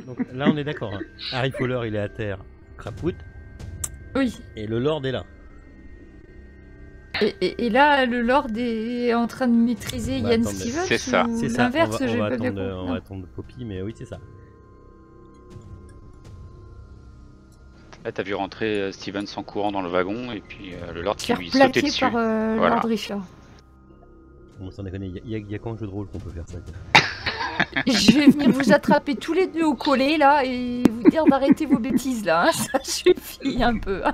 Donc là, on est d'accord. Hein. Harry Fowler, il est à terre, crapoute. Oui. Et le Lord est là. Et là, le Lord est en train de maîtriser Bah, Ian attends, mais Stevens c'est ça. ou C'est ça. l'inverse, On j'ai va pas bien attendre, compris. on va attendre Poppy, mais oui, c'est ça. Là, t'as vu rentrer Stevens en courant dans le wagon et puis le Lord qui Faire lui sautait plaqué dessus. par Voilà. Lord Richard. On s'en déconne, il y a qu'en jeu de rôle qu'on peut faire ça. Quoi. Je vais venir vous attraper tous les deux au collet là et vous dire d'arrêter vos bêtises là, hein. Ça suffit un peu. Hein.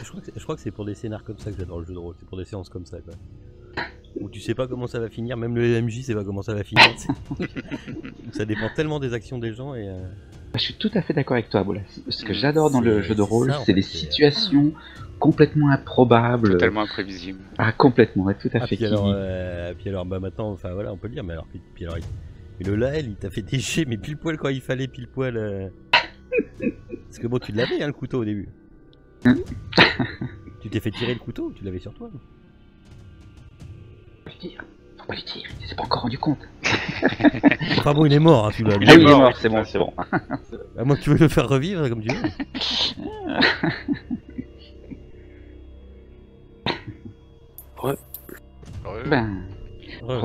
Je crois que c'est pour des scénars comme ça que j'adore le jeu de rôle, c'est pour des séances comme ça quoi. Où tu sais pas comment ça va finir, même le LMJ sait pas comment ça va finir. Ça dépend tellement des actions des gens et... Je suis tout à fait d'accord avec toi, Bola. Ce que j'adore dans le jeu de rôle, ça, c'est les fait, situations complètement improbables. Totalement imprévisible. Ah, complètement, ouais, tout à fait. Puis alors, bah maintenant, enfin voilà, on peut le dire, mais alors, puis alors, le Lael, il t'a fait des jets, mais pile poil quand il fallait, pile poil. Parce que bon, tu l'avais, hein, le couteau au début. Tu t'es fait tirer le couteau, tu l'avais sur toi. Faut pas lui dire, il s'est pas encore rendu compte. Enfin bon, il est mort, hein, tu l'as. Ah oui, il est mort, c'est bon, c'est bon. À moins que tu veux le faire revivre, comme tu veux. Ouais. Ben,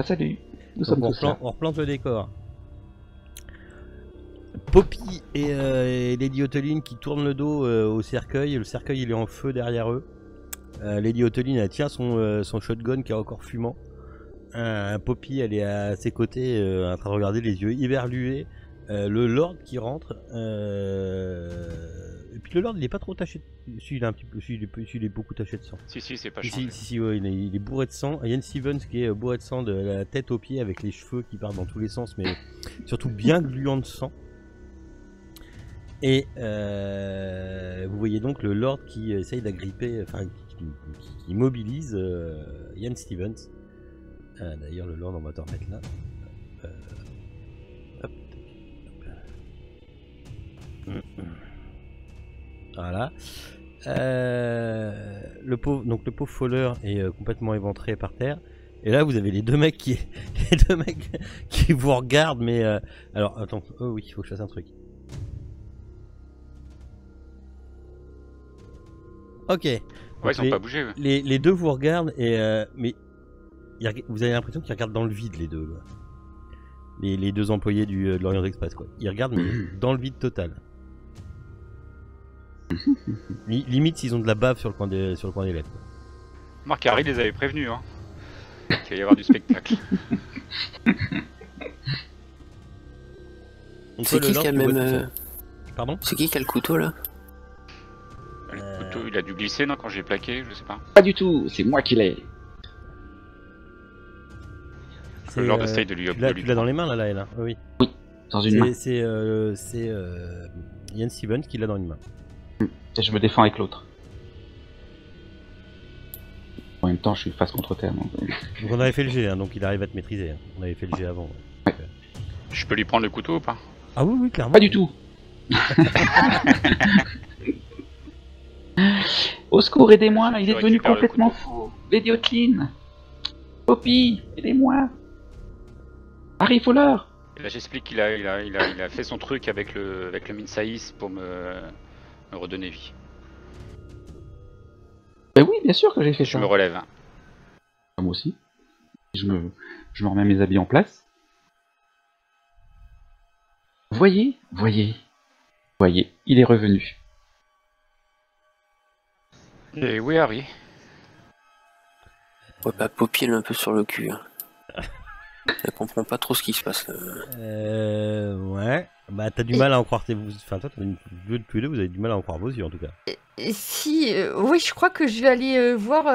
salut. Nous sommes tous là. On replante le décor. Poppy et Lady Ottoline qui tournent le dos au cercueil. Le cercueil il est en feu derrière eux. Lady Ottoline elle tient son shotgun qui est encore fumant. Poppy elle est à ses côtés en train de regarder les yeux éberlués. Le Lord qui rentre. Et puis le Lord il est pas trop taché. Si, il est un petit peu, il est beaucoup taché de sang. Si, c'est pas changé. Si, ouais, il est bourré de sang. Ian Stevens qui est bourré de sang de la tête aux pieds avec les cheveux qui partent dans tous les sens, mais surtout bien gluants de sang. Et vous voyez donc le Lord qui essaye d'agripper, enfin qui mobilise Ian Stevens. D'ailleurs le Lord on va te remettre là. Hop. Voilà. Le pauvre Fowler est complètement éventré par terre. Et là vous avez les deux mecs qui vous regardent, mais alors attends, oh oui, il faut que je fasse un truc. Ok. Ouais, ils ont pas bougé. Ouais. Les deux vous regardent et mais vous avez l'impression qu'ils regardent dans le vide les deux. Quoi. Les deux employés de l'Orient Express quoi. Ils regardent mais dans le vide total. Limite s'ils ont de la bave sur le coin des lèvres. Marc Harry les avait prévenus hein. Qu'il va y avoir du spectacle. C'est qui qui a même... Pardon ? C'est qui a le couteau là ? Le couteau il a dû glisser non quand j'ai plaqué, je sais pas. Pas du tout, c'est moi qui l'ai. Le Lord essaye de lui... Tu l'as dans les mains là. Oui. Oui, dans une main. C'est Ian Stevens qui l'a dans une main. Et je me défends avec l'autre. En même temps, je suis face contre terre. Donc on avait fait le jet, hein, donc il arrive à te maîtriser. Hein. On avait fait le jet avant. Ouais. Je peux lui prendre le couteau ou pas? Ah oui, clairement. Pas du tout. Au secours, aidez-moi, il est devenu complètement fou. Lady Ottoline. Poppy, aidez-moi. Harry Fowler. Et là j'explique qu'il a fait son truc avec le Minsaïs pour me redonner vie. Ben oui, bien sûr que j'ai fait ça. Je me relève. Hein. Moi aussi. Je me remets mes habits en place. Voyez, il est revenu. Et oui, Harry. Ouais, bah Poppy elle est un peu sur le cul. Hein. Elle comprend pas trop ce qui se passe. Ouais. Bah t'as du mal à en croire Enfin toi, tous les deux, vous avez du mal à en croire vos yeux en tout cas. Si, oui, je crois que je vais aller voir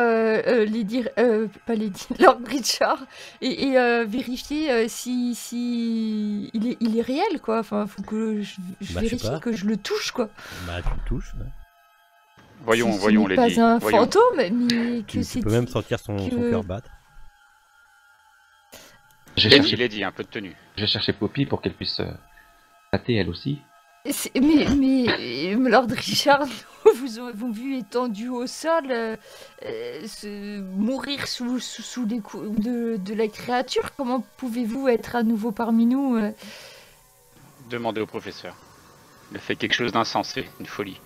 Lord Richard et vérifier si il est réel quoi. Enfin, faut que je vérifie que je le touche quoi. Bah tu le touches. Ouais. Voyons, ce n'est pas un fantôme, mais que c'est. Tu peux même sentir son cœur battre. Lady, un peu de tenue. Je vais chercher Poppy pour qu'elle puisse tâter elle aussi. Mais Lord Richard, vous avez vu étendu au sol, mourir sous les coups de la créature. Comment pouvez-vous être à nouveau parmi nous Demandez au professeur. Il a fait quelque chose d'insensé, une folie.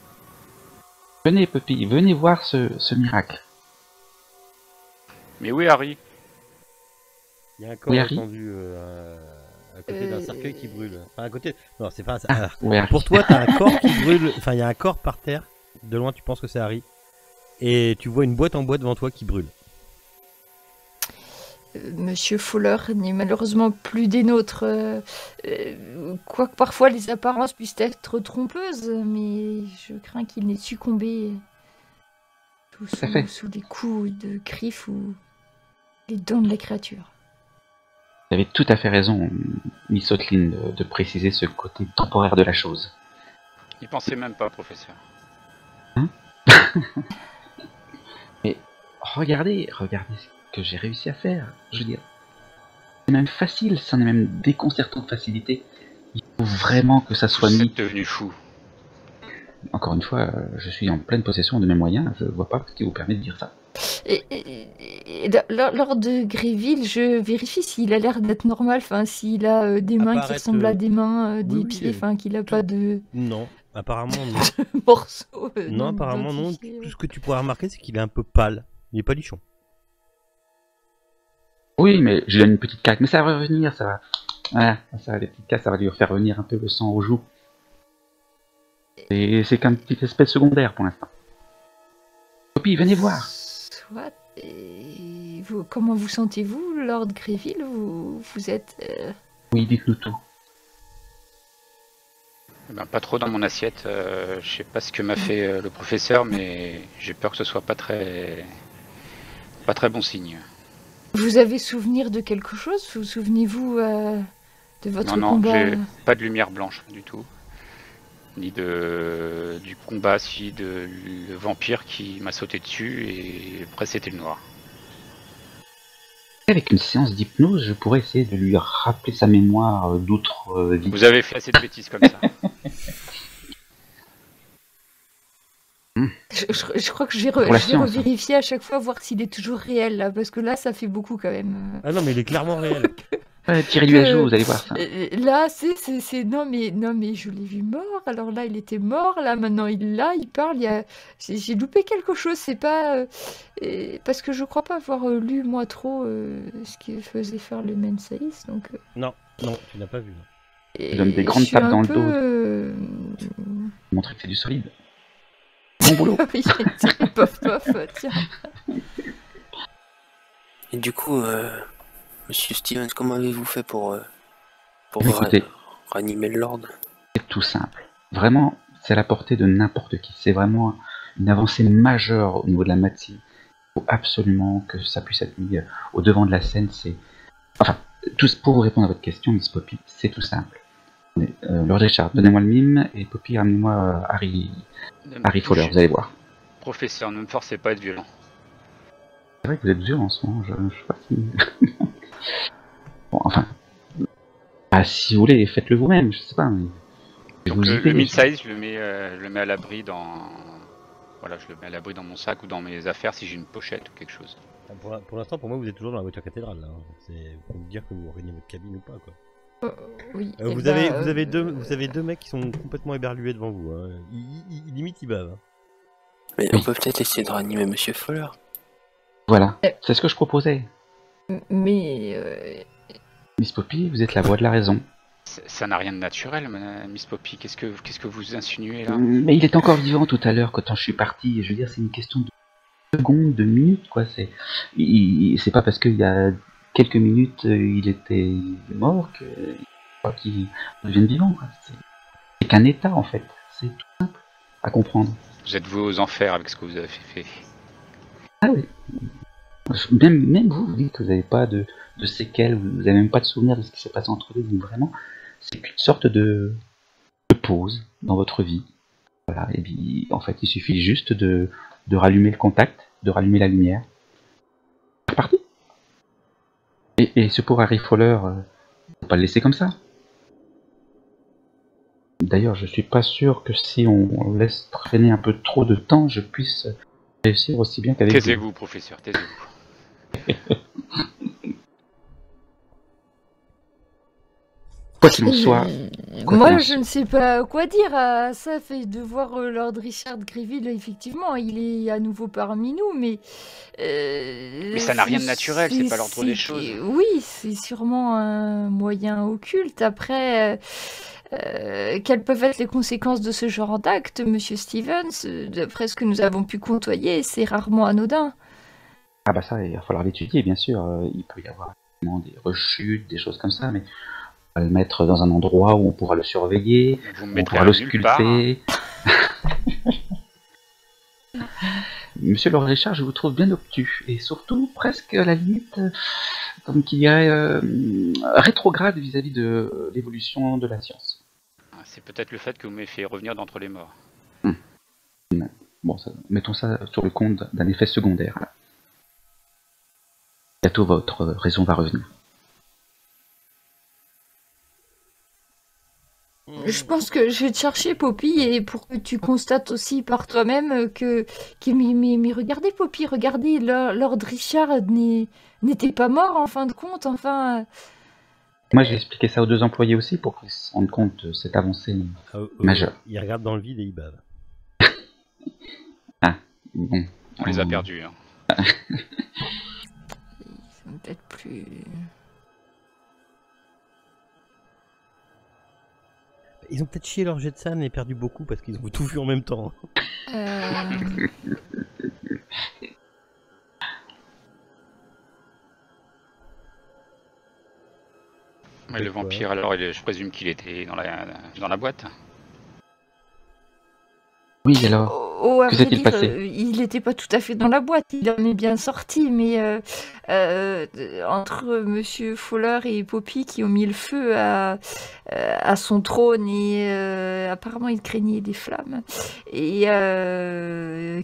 Venez, Poppy, venez voir ce miracle. Mais où est Harry? Il y a un corps Oui, Harry entendu à côté d'un cercueil qui brûle. Enfin, à côté. Non, c'est pas. Oui, Harry. Pour toi, t'as un corps qui brûle. Enfin, il y a un corps par terre. De loin, tu penses que c'est Harry. Et tu vois une boîte en bois devant toi qui brûle. Monsieur Fowler n'est malheureusement plus des nôtres. Quoique parfois les apparences puissent être trompeuses, mais je crains qu'il n'ait succombé sous les coups de Criff ou les dents de la créature. Vous avez tout à fait raison, Miss Otlin, de préciser ce côté temporaire de la chose. N'y pensez même pas, professeur. Mais regardez ce que j'ai réussi à faire. Je veux dire, c'est même facile, c'en est même déconcertant de facilité. Il faut vraiment que ça soit Vous mis. êtes devenu fou. Encore une fois, je suis en pleine possession de mes moyens, je vois pas ce qui vous permet de dire ça. Lors de Gréville, je vérifie s'il a l'air d'être normal, enfin s'il a des mains qui ressemblent à des mains, des pieds, enfin qu'il a pas de Non, apparemment non. morceaux. Non, apparemment non. Tout ce que tu pourras remarquer, c'est qu'il est un peu pâle. Il est palichon. Oui, mais je lui donne une petite claque, mais ça va revenir, ça va. Voilà, ça, les petites claques, ça va lui faire revenir un peu le sang aux joues. Et c'est qu'un petit aspect secondaire pour l'instant. Poppy, venez voir. Soit. Et vous, comment vous sentez-vous, Lord Gréville? Vous êtes. Oui, dites-nous tout. Eh ben, pas trop dans mon assiette. Je sais pas ce que m'a fait le professeur, mais j'ai peur que ce soit pas très bon signe. Vous avez souvenir de quelque chose? Vous souvenez-vous de votre Non, combat? j'ai pas de lumière blanche du tout. Ni du combat, si de le vampire qui m'a sauté dessus et après c'était le noir. Avec une séance d'hypnose, je pourrais essayer de lui rappeler sa mémoire d'autres vies. Vous avez fait assez de bêtises comme ça. Je crois que je vais revérifier à chaque fois, voir s'il est toujours réel, là, parce que là, ça fait beaucoup quand même. Ah non, mais il est clairement réel. Tirez-lui à joue, vous allez voir ça. Là, c'est... Non, mais je l'ai vu mort, alors là, il était mort, là, maintenant, il parle, j'ai loupé quelque chose, c'est pas... parce que je crois pas avoir lu, moi, trop ce qui faisait faire le Mensaïs, donc... Non, tu n'as pas vu. Je donne des grandes tapes dans le dos. Montrer que c'est du solide. Bon boulot. Oui, pof, tiens. Et du coup, Monsieur Stevens, comment avez-vous fait pour Écoutez, ranimer le Lord? c'est tout simple. Vraiment, c'est à la portée de n'importe qui. C'est vraiment une avancée majeure au niveau de la matière. Il faut absolument que ça puisse être mis au devant de la scène. Enfin, pour vous répondre à votre question, Miss Poppy, c'est tout simple. Lord Richard, donnez-moi le mime, et Poppy, ramenez-moi Harry Fowler, vous allez voir. Professeur, ne me forcez pas à être violent. C'est vrai que vous êtes violent en ce moment, je sais pas si... Bon, enfin... si vous voulez, faites-le vous-même, je sais pas, mais... Donc le mid-size, je le mets à l'abri dans... Voilà, je le mets à l'abri dans mon sac ou dans mes affaires si j'ai une pochette ou quelque chose. Pour l'instant, pour moi, vous êtes toujours dans la voiture cathédrale, là. C'est pour vous dire que vous régnez votre cabine ou pas, quoi. Oui, vous avez deux mecs qui sont complètement éberlués devant vous. Hein. Limite, ils bavent. Mais on peut peut-être essayer de ranimer Monsieur Fowler. Voilà, c'est ce que je proposais. Mais... Miss Poppy, vous êtes la voix de la raison. Ça n'a rien de naturel, Miss Poppy. Qu'est-ce que vous insinuez là? Mais il est encore vivant tout à l'heure quand je suis parti. Je veux dire, c'est une question de secondes, de minutes, quoi. C'est pas parce qu'il y a quelques minutes il était mort qu'il devienne vivant, quoi. C'est qu'un état, en fait. C'est tout simple à comprendre. Vous êtes vous aux enfers avec ce que vous avez fait. Ah oui. Même vous dites que vous n'avez pas de séquelles, vous n'avez même pas de souvenir de ce qui s'est passé entre vous. Donc vraiment, c'est une sorte de pause dans votre vie. Voilà. Et puis, en fait, il suffit juste de rallumer le contact, de rallumer la lumière. C'est parti. Et ce pauvre Harry Fowler, faut pas le laisser comme ça. D'ailleurs, je suis pas sûr que si on laisse traîner un peu trop de temps, je puisse réussir aussi bien qu'avec vous. Taisez-vous, professeur, taisez-vous. Quoi qu'il en soit, Moi, je ne sais pas quoi dire à ça, fait de voir Lord Richard Greville, effectivement, il est à nouveau parmi nous, mais... Mais ça n'a rien de naturel, c'est pas l'ordre des choses. Oui, c'est sûrement un moyen occulte. Après, quelles peuvent être les conséquences de ce genre d'acte, Monsieur Stevens? D'après ce que nous avons pu côtoyer, c'est rarement anodin. Ah bah ça, il va falloir l'étudier, bien sûr. Il peut y avoir des rechutes, des choses comme ça, mais on va le mettre dans un endroit où on pourra le surveiller, Vous me on mettrez pourra à le nulle part. sculpter. Monsieur Lord Richard, je vous trouve bien obtus, et surtout presque à la limite, comme qu'il y a rétrograde vis-à-vis de l'évolution de la science. C'est peut-être le fait que vous m'ayez fait revenir d'entre les morts. Bon, mettons ça sur le compte d'un effet secondaire. Là. Bientôt votre raison va revenir. Je pense que je vais te chercher, Poppy, et pour que tu constates aussi par toi-même que... Mais regardez, Poppy, regardez, Lord Richard n'était pas mort, en fin de compte, enfin... Moi, j'ai expliqué ça aux 2 employés aussi pour qu'ils se rendent compte de cette avancée majeure. Ils regardent dans le vide et ils bavent. Bon. On les a perdus. Hein. Ils sont peut-être plus... Ils ont peut-être chié leur jet de sable et perdu beaucoup parce qu'ils ont tout vu en même temps. Mais le vampire, alors, je présume qu'il était dans la boîte. Oui, alors. Oh, à Que vrai s'est-il dire, passé? il n'était pas tout à fait dans la boîte, il en est bien sorti, mais entre Monsieur Fowler et Poppy qui ont mis le feu à son trône et apparemment il craignait des flammes et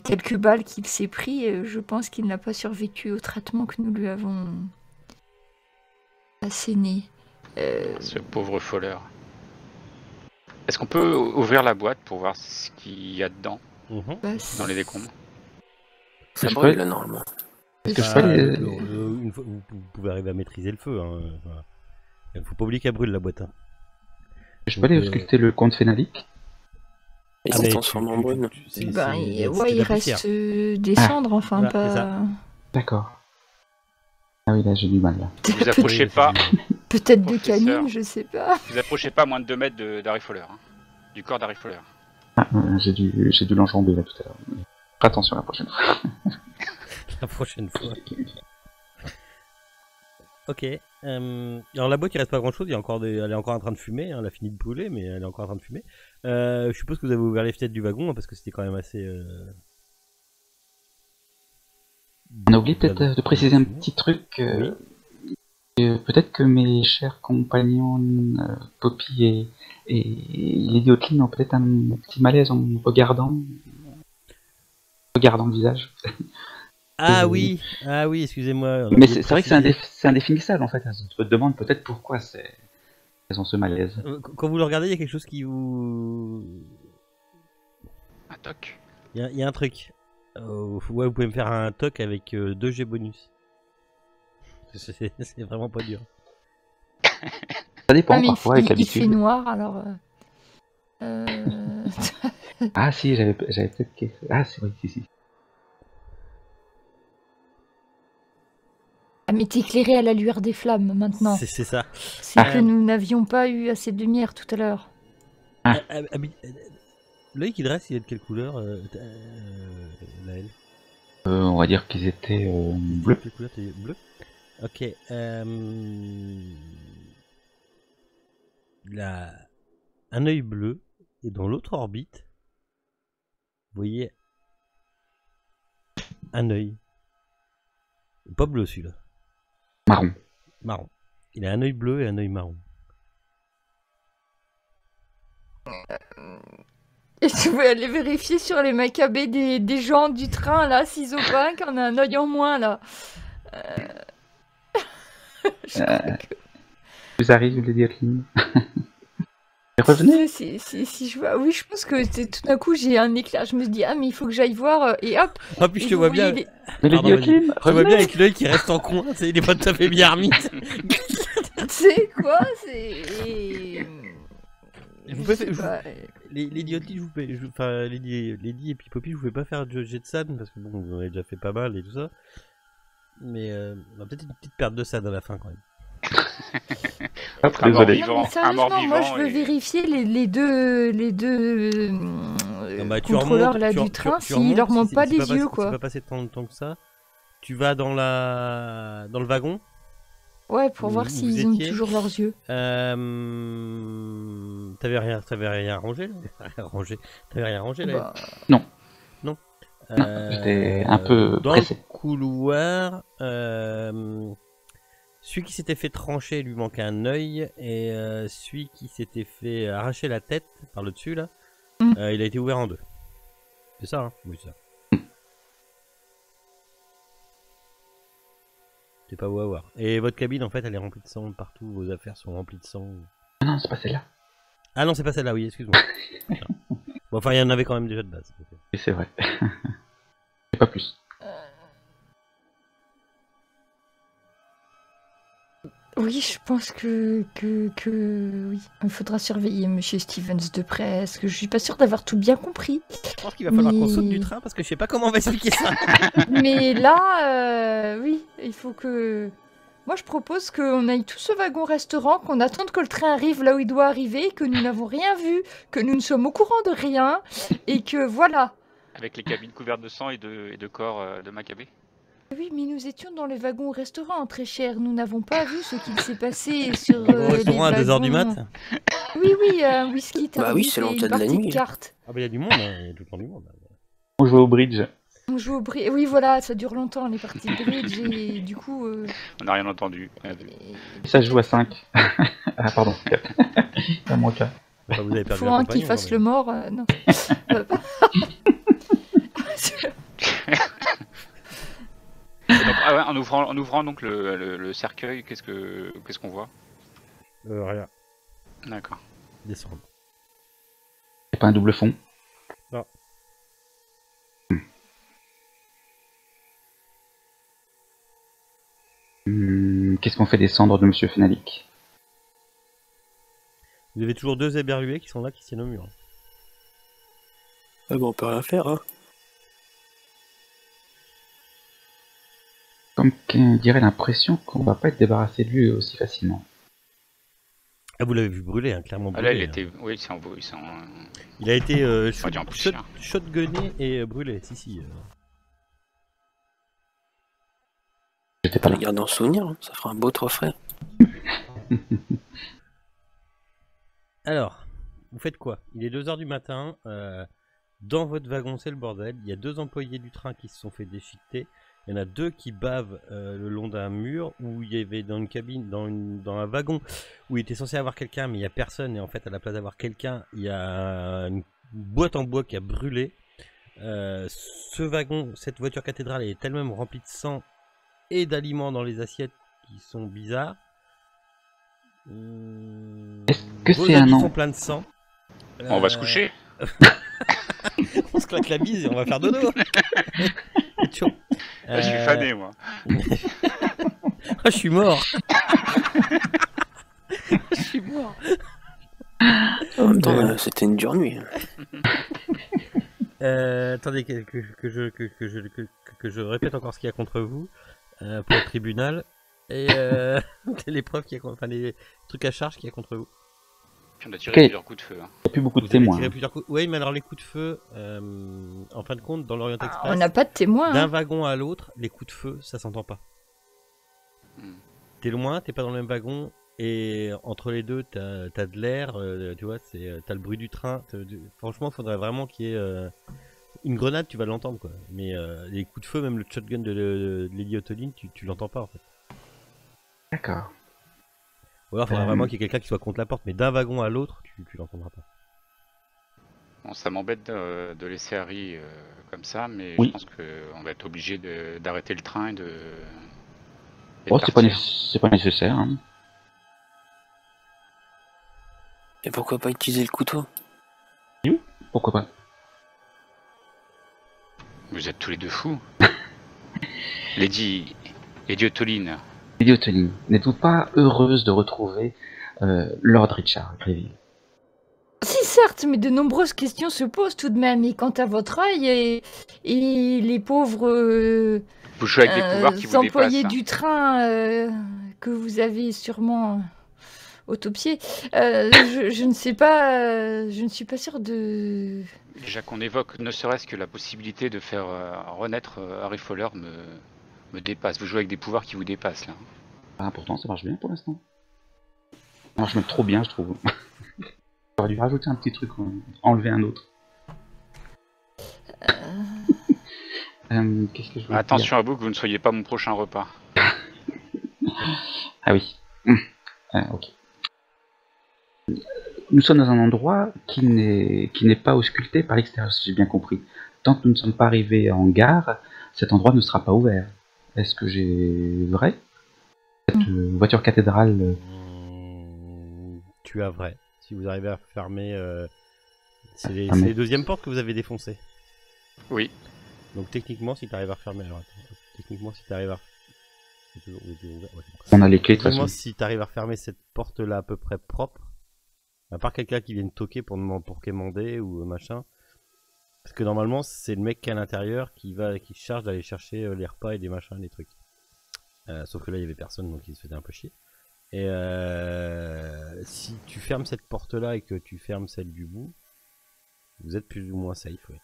quelques balles qu'il s'est pris, je pense qu'il n'a pas survécu au traitement que nous lui avons asséné. Ce pauvre Fowler. Est-ce qu'on peut ouvrir la boîte pour voir ce qu'il y a dedans, dans les décombres? Ça Je brûle peux- là normalement. Est-ce que je peux aller- Une fois, vous pouvez arriver à maîtriser le feu. Hein. Voilà. Faut pas oublier qu'elle brûle la boîte. Hein. Je peux aller ausculter le comte Fénalique? Il Ah, s'est mais transformé en brune. c'est- Ben, c'est- il c'est de il la poussière. reste des cendres, enfin Voilà, c'est pas... ça. D'accord. Ah oui, là j'ai du mal. Là. Vous approchez pas, Peut-être de Professeur. canine, je sais pas. vous approchez pas à moins de 2 mètres d'Harry Fowler, hein, du corps d'Harry Fowler. Ah, j'ai dû l'enjamber là tout à l'heure. Fais attention la prochaine fois. La prochaine fois. Ok. Alors la boîte il reste pas grand chose, elle est encore en train de fumer, hein, elle a fini de brûler mais elle est encore en train de fumer. Je suppose que vous avez ouvert les fenêtres du wagon hein, parce que c'était quand même assez... On a oublié peut-être de préciser un petit truc. Peut-être que mes chers compagnons Poppy et Lady Otlin ont peut-être un petit malaise en regardant le visage. Ah oui, excusez-moi. Mais c'est vrai que c'est indéfinissable en fait. Tu te demandes peut-être pourquoi elles ont ce malaise. Quand vous le regardez, il y a quelque chose qui vous... Un toc. Il y a un truc. Ouais, vous pouvez me faire un toc avec 2 G bonus. C'est vraiment pas dur. Ça dépend Ah, mais parfois avec il fait l'habitude. noir, alors... Ah si, j'avais peut-être... Ah c'est vrai, si. Ah, mais t'es éclairé à la lueur des flammes, maintenant. C'est ça. C'est que nous n'avions pas eu assez de lumière tout à l'heure. L'œil qui dresse, il est de quelle couleur Laël On va dire qu'ils étaient bleus. Quelle couleur t'as dit bleu. Ok. Il a un œil bleu et dans l'autre orbite, vous voyez un œil. Pas bleu celui-là. Marron. Marron. Il a un œil bleu et un œil marron. Et tu veux aller vérifier sur les macabées des gens du train, là, 6 au pain, qu'on a un œil en moins, là. Je crois que... Vous arrivez, Lady Otlin. Revenez. Si je vois... Oui, je pense que tout d'un coup, j'ai un éclair. Je me dis, ah, mais il faut que j'aille voir, et hop. Ah, puis je te vous vois bien. voyez Mais Pardon, Lady vas-y. Otlin, Je te vois bien revenez. avec l'œil qui reste en coin, tu sais, il est pas tout à fait bien ermite. Tu sais quoi, c'est... pouvez sais faire- pas. Les Hotline, enfin, Lady et puis Poppy, je pouvais pas faire de jet de SAD parce que bon, vous en avez déjà fait pas mal et tout ça. Mais on a peut-être une petite perte de SAD à la fin quand même. Hop, Un mort désolé. Non, vivant, mais sérieusement, moi je veux et- vérifier les deux Non, bah, contrôleurs remontes- là tu du re- train, tu s'ils remontes, leur si montent c'est- pas c'est les passé- yeux C'est quoi. pas passé tant de temps que ça. Tu vas dans le wagon. Ouais, pour voir Où vous s'ils ont étiez toujours leurs yeux. T'avais rien rangé là T'avais rien rangé là Bah, Non. Non, j'étais un peu dans pressé. le couloir, celui qui s'était fait trancher lui manquait un œil et celui qui s'était fait arracher la tête par le dessus là, il a été ouvert en deux. C'est ça, hein? Oui, c'est ça. C'est pas beau à voir. Et votre cabine en fait elle est remplie de sang partout, vos affaires sont remplies de sang. Ah non, c'est pas celle-là. Ah non, c'est pas celle-là, oui, excuse-moi. Bon, enfin, il y en avait quand même déjà de base. Oui, c'est vrai. C'est pas plus. oui, je pense que oui. Il faudra surveiller Monsieur Stevens de près, parce que je suis pas sûre d'avoir tout bien compris. Je pense qu'il va falloir qu'on saute Mais- du train parce que je sais pas comment on va expliquer ça. Mais là, oui, il faut que... Moi, je propose qu'on aille tous au wagon-restaurant, qu'on attende que le train arrive là où il doit arriver, que nous n'avons rien vu, que nous ne sommes au courant de rien, et que voilà. Avec les cabines couvertes de sang et de corps de Maccabée. Oui, mais nous étions dans les wagons-restaurants, très cher. Nous n'avons pas vu ce qu'il s'est passé sur Au les restaurant à 2h du wagons. mat. Oui, oui, un whisky Bah oui, tardif c'est et l'antenne une de la partie nuit. de cartes. Ah bah il y a du monde, hein, il y a tout le temps du monde. On joue au bridge. On joue au bridge. Oui, voilà, ça dure longtemps, les parties de bridge, et du coup... On n'a rien entendu. Et ça se joue à 5. Ah, pardon. C'est mon cas. Enfin, vous avez perdu faut un un qui compagnon, fasse quand le même. mort, non. Donc, ah ouais, en ouvrant donc le cercueil, qu'est-ce qu'on voit? Rien, D'accord. descendre. C'est pas un double fond. Non. Qu'est-ce qu'on fait des cendres de Monsieur Fenalik? Vous avez toujours deux éberlués qui sont là, qui tiennent au mur. Ah bon, on peut rien faire, hein. Comme qu'on dirait l'impression qu'on va pas être débarrassé de lui aussi facilement. Ah, vous l'avez vu brûler, hein, clairement Ah brûler. là, il hein. était. Oui, c'est en. Il a été va dire en poussière. shotgunné et brûlé, si. J'étais pas On là. les garde en souvenir, hein. Ça fera un beau trophée. Alors, vous faites quoi? Il est 2h du matin, dans votre wagon c'est le bordel, il y a deux employés du train qui se sont fait déchiqueter, il y en a deux qui bavent le long d'un mur, où il y avait dans une cabine, dans un wagon, où il était censé avoir quelqu'un mais il n'y a personne, et en fait à la place d'avoir quelqu'un, il y a une boîte en bois qui a brûlé. Ce wagon, cette voiture cathédrale est tellement remplie de sang et d'aliments dans les assiettes qui sont bizarres. Est-ce que Vos c'est un habits an sont pleins de sang. On va se coucher. On se claque la bise et on va faire dodo. C'est chaud. Là, je suis fané, moi. Ah, je suis mort. Je suis mort. En même temps, c'était une dure nuit. Attendez que je répète encore ce qu'il y a contre vous pour le tribunal et les preuves qu'il y a, enfin les trucs à charge qu'il y a contre vous. Puis on a tiré Ok. plusieurs coups de feu. Hein. Il n'y a plus beaucoup de Vous avez témoins. tiré plusieurs coups. Oui, mais alors les coups de feu, en fin de compte, dans l'Orient On Express, n'a pas de témoin. d'un Hein. wagon à l'autre, les coups de feu, ça s'entend pas. T'es loin, t'es pas dans le même wagon, et entre les deux, t'as de l'air, tu vois, t'as le bruit du train. Franchement, faudrait vraiment qu'il y ait une grenade, tu vas l'entendre, quoi. Mais les coups de feu, même le shotgun de Lady Ottoline, tu l'entends pas, en fait. D'accord. Ou alors, faudrait vraiment qu'il y ait quelqu'un qui soit contre la porte, mais d'un wagon à l'autre, tu l'entendras pas. Bon, ça m'embête de laisser Harry comme ça, mais Oui. je pense qu'on va être obligé d'arrêter le train et de. et de Oh, partir. c'est pas nécessaire. Hein. Et pourquoi pas utiliser le couteau? Pourquoi pas? Vous êtes tous les deux fous. Lady Ottoline. Lady Ottoline, n'êtes-vous pas heureuse de retrouver Lord Richard Greville? Si, certes, mais de nombreuses questions se posent tout de même. Et quant à votre œil et les pauvres Vous jouez avec des pouvoirs qui vous employés dépassent. du train que vous avez sûrement autopsié, je ne sais pas, je ne suis pas sûre de... Déjà qu'on évoque ne serait-ce que la possibilité de faire renaître Harry Fowler me dépasse. Vous jouez avec des pouvoirs qui vous dépassent là. Ah, pourtant, ça marche bien pour l'instant. Ça marche même trop bien, je trouve. J'aurais dû rajouter un petit truc, enlever un autre. Qu'est-ce que je voulais Attention à vous que vous ne soyez pas mon prochain repas. Ah oui. Ok. Nous sommes dans un endroit qui n'est pas ausculté par l'extérieur, si j'ai bien compris. Tant que nous ne sommes pas arrivés en gare, cet endroit ne sera pas ouvert. Est-ce que j'ai vrai? Cette voiture cathédrale... Tu as vrai. Si vous arrivez à fermer... c'est les deuxièmes portes que vous avez défoncées. Oui. Donc techniquement, si tu arrives à refermer... Alors attends. Techniquement, si tu arrives à... On a les clés de toute Techniquement, façon. si tu arrives à refermer cette porte-là à peu près propre, à part quelqu'un qui vienne toquer pour quémander ou machin, parce que normalement, c'est le mec qui est à l'intérieur qui se charge d'aller chercher les repas et des machins, des trucs. Sauf que là, il y avait personne, donc il se faisait un peu chier. Et si tu fermes cette porte-là et que tu fermes celle du bout, vous êtes plus ou moins safe, oui.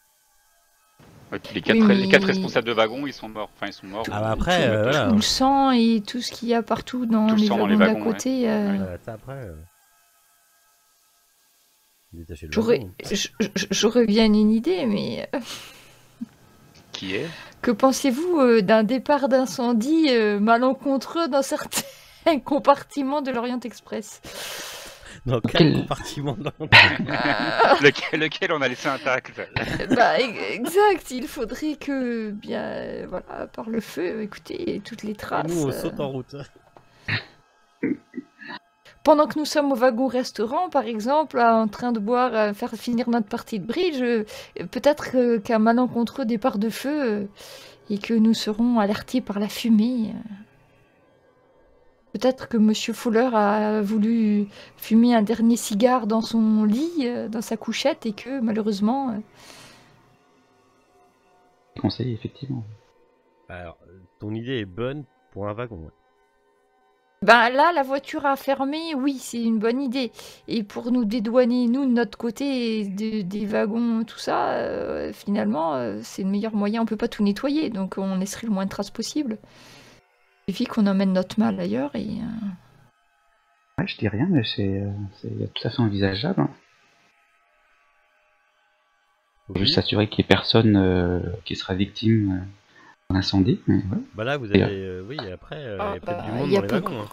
Ouais, puis les quatre responsables de wagon, ils sont morts. Enfin, ils sont morts. Ah bah après, voilà. Tout le sang et tout ce qu'il y a partout dans Tout le les sang dans wagons les d'à wagons, côté. Ça après... détacher le J'aurais wagon. j'aurais bien une idée, mais Qui est? que pensez-vous d'un départ d'incendie malencontreux dans certains compartiments de l'Orient Express? Dans quel compartiment dans... lequel on a laissé intact? Bah, exact, il faudrait que, bien, voilà, par le feu, écoutez, toutes les Et traces. nous, on saute en route. Pendant que nous sommes au wagon-restaurant, par exemple, en train de boire, faire finir notre partie de bridge, peut-être qu'un malencontreux départ de feu et que nous serons alertés par la fumée. Peut-être que Monsieur Fuller a voulu fumer un dernier cigare dans son lit, dans sa couchette, et que malheureusement... Conseil, effectivement. Alors, ton idée est bonne pour un wagon. Ouais. Ben là, la voiture a fermé, oui, c'est une bonne idée. Et pour nous dédouaner, nous, de notre côté, des wagons, tout ça, finalement, c'est le meilleur moyen. On peut pas tout nettoyer, donc on laisserait le moins de traces possible. Il suffit qu'on emmène notre mal ailleurs et... Ouais, je dis rien, mais c'est tout à fait envisageable. Hein. Faut juste s'assurer qu'il n'y ait personne qui sera victime d'un incendie. Mais ouais. Bah là, vous avez... oui, après, il y a peut-être du monde y a dans les pas- wagons. Hein.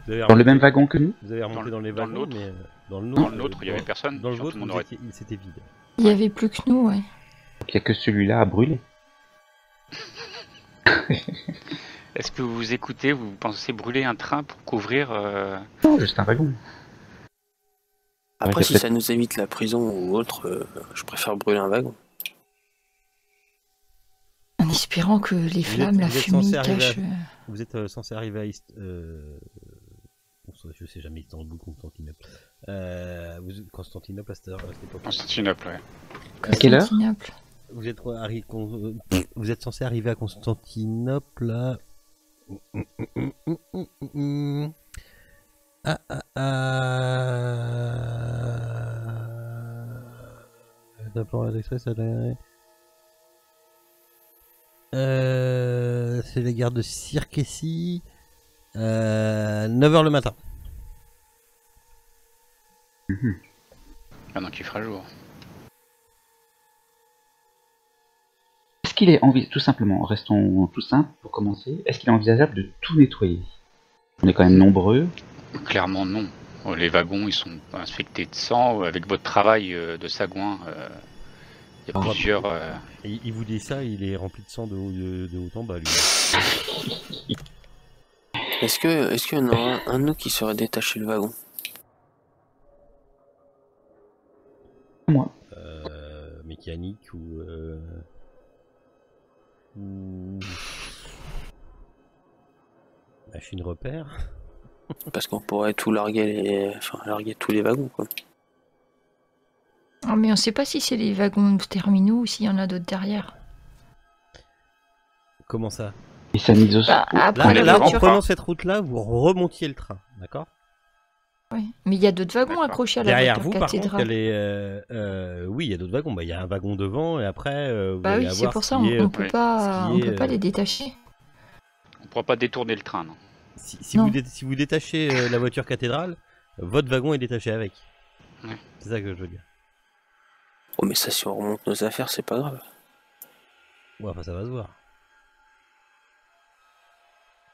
Vous avez Dans remonté- le même wagon que nous? Vous avez remonté dans les dans le wagons, nôtre. mais dans le Dans nôtre, le nôtre, il y avait personne. Dans le Tout vôtre, monde aurait- c'était vide. Il y avait plus que nous, ouais. Il n'y a que celui-là à brûler. Est-ce que vous écoutez, vous pensez brûler un train pour couvrir Non, juste un wagon. Après, Ouais, si peut-être- ça nous évite la prison ou autre, je préfère brûler un wagon. En espérant que les flammes, la vous êtes fumée censé arriver cachent... Vous êtes censé arriver à je sais jamais Istanbul, Constantinople. Constantinople à cette époque. Constantinople, ouais. À quelle heure? Constantinople. Vous êtes censé arriver à Constantinople à... c'est les gares de Circassi. 9h le matin. Maintenant qu'il fera jour. Est-ce qu'il est envisageable, tout simplement, restons tout simple pour commencer, est-ce qu'il est envisageable de tout nettoyer? On est quand même nombreux. Clairement non. Les wagons, ils sont infectés de sang. Avec votre travail de sagouin, il y a plusieurs... Il vous dit ça, il est rempli de sang de haut en bas, lui. Est-ce qu'il y en a un de nous qui serait détaché le wagon? Moi. Mécanique ou machine repère. Parce qu'on pourrait tout larguer, larguer tous les wagons, quoi. Ah, mais on sait pas si c'est les wagons terminaux ou s'il y en a d'autres derrière. Comment ça? Et ça mise au Bah, après On Là, est la en voiture. prenant cette route-là, vous remontiez le train, d'accord? Ouais. Mais il y a d'autres wagons D'accord. accrochés à la Derrière voiture vous, par contre, il y a cathédrale. oui, il y a d'autres wagons. Bah, il y a un wagon devant et après, vous Bah allez oui, c'est avoir pour ce ça, qui est, on peut ouais, pas, ce on qui est, peut pas les détacher. On pourra pas détourner le train, non. si Non. si vous détachez la voiture cathédrale, votre wagon est détaché avec. Ouais. C'est ça que je veux dire. Oh, mais ça, si on remonte nos affaires, c'est pas grave. Ouais, enfin, ça va se voir.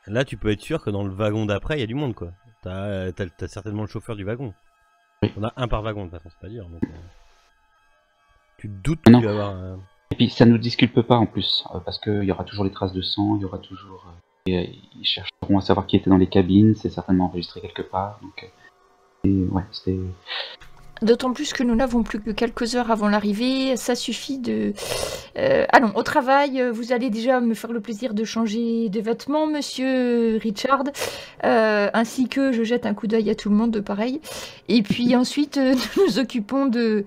Là, tu peux être sûr que dans le wagon d'après, il y a du monde, quoi. T'as certainement le chauffeur du wagon. Oui. On a un par wagon, de toute façon, c'est pas dire. Donc, tu te doutes qu'il Non. va y avoir un... Et puis ça nous disculpe pas en plus, parce qu'il y aura toujours les traces de sang, il y aura toujours... ils chercheront à savoir qui était dans les cabines, c'est certainement enregistré quelque part, donc... et ouais, c'était... D'autant plus que nous n'avons plus que quelques heures avant l'arrivée, ça suffit de... allons, au travail, vous allez déjà me faire le plaisir de changer de vêtements, monsieur Richard, ainsi que je jette un coup d'œil à tout le monde, pareil. Et puis ensuite, nous nous occupons de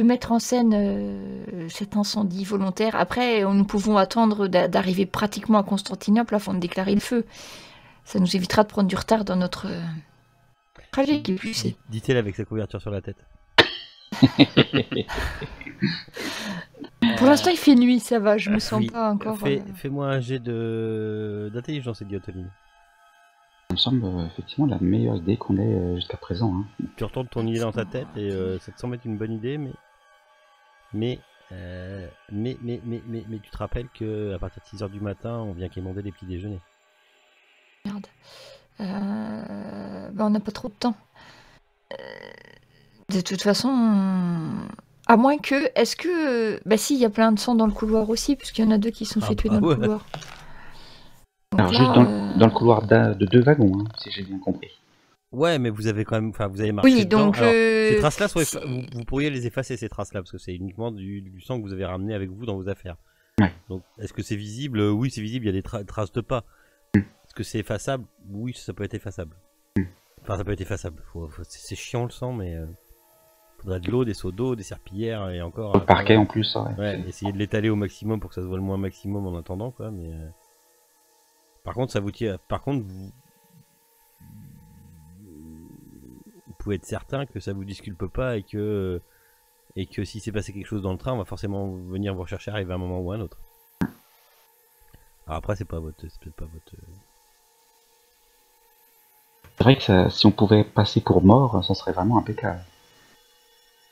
mettre en scène cet incendie volontaire. Après, nous pouvons attendre d'arriver pratiquement à Constantinople afin de déclarer le feu. Ça nous évitera de prendre du retard dans notre trajet, qui plus c'est. Dit-elle avec sa couverture sur la tête. Pour l'instant, il fait nuit, ça va, je me sens Oui. pas encore... Fais-moi un jet d'intelligence, idiotoline. Ça me semble effectivement la meilleure idée qu'on ait jusqu'à présent. Hein. Tu retournes ton idée dans ta tête et ça te semble être une bonne idée, mais tu te rappelles que à partir de 6h du matin, on vient quémander les petits déjeuners. Merde. On n'a pas trop de temps. De toute façon, à moins que... Est-ce que... Bah si, il y a plein de sang dans le couloir aussi, puisqu'il y en a 2 qui sont Ah fait tuer bah dans ouais. le couloir. Donc Alors là, juste dans le couloir de 2 wagons, hein, si j'ai bien compris. Ouais, mais vous avez quand même, enfin, vous avez marché Oui, dedans. donc... Alors, ces traces-là, si- vous pourriez les effacer, ces traces-là, parce que c'est uniquement du sang que vous avez ramené avec vous dans vos affaires. Ouais. Donc, est-ce que c'est visible? Oui, c'est visible, il y a des traces de pas. Est-ce que c'est effaçable? Oui, ça peut être effaçable. Enfin, ça peut être effaçable. C'est chiant le sang, mais faudrait de l'eau, des seaux d'eau, des serpillères et encore. Sur le parquet en plus, ouais. Ouais, essayer de l'étaler au maximum pour que ça se voit le moins maximum en attendant, quoi. Mais par contre, ça vous tient. Par contre, vous pouvez être certain que ça vous disculpe pas et que si s'est passé quelque chose dans le train, on va forcément venir vous rechercher arriver à un moment ou à un autre. Alors après, c'est peut-être pas votre. C'est vrai que si on pouvait passer pour mort, ça serait vraiment impeccable.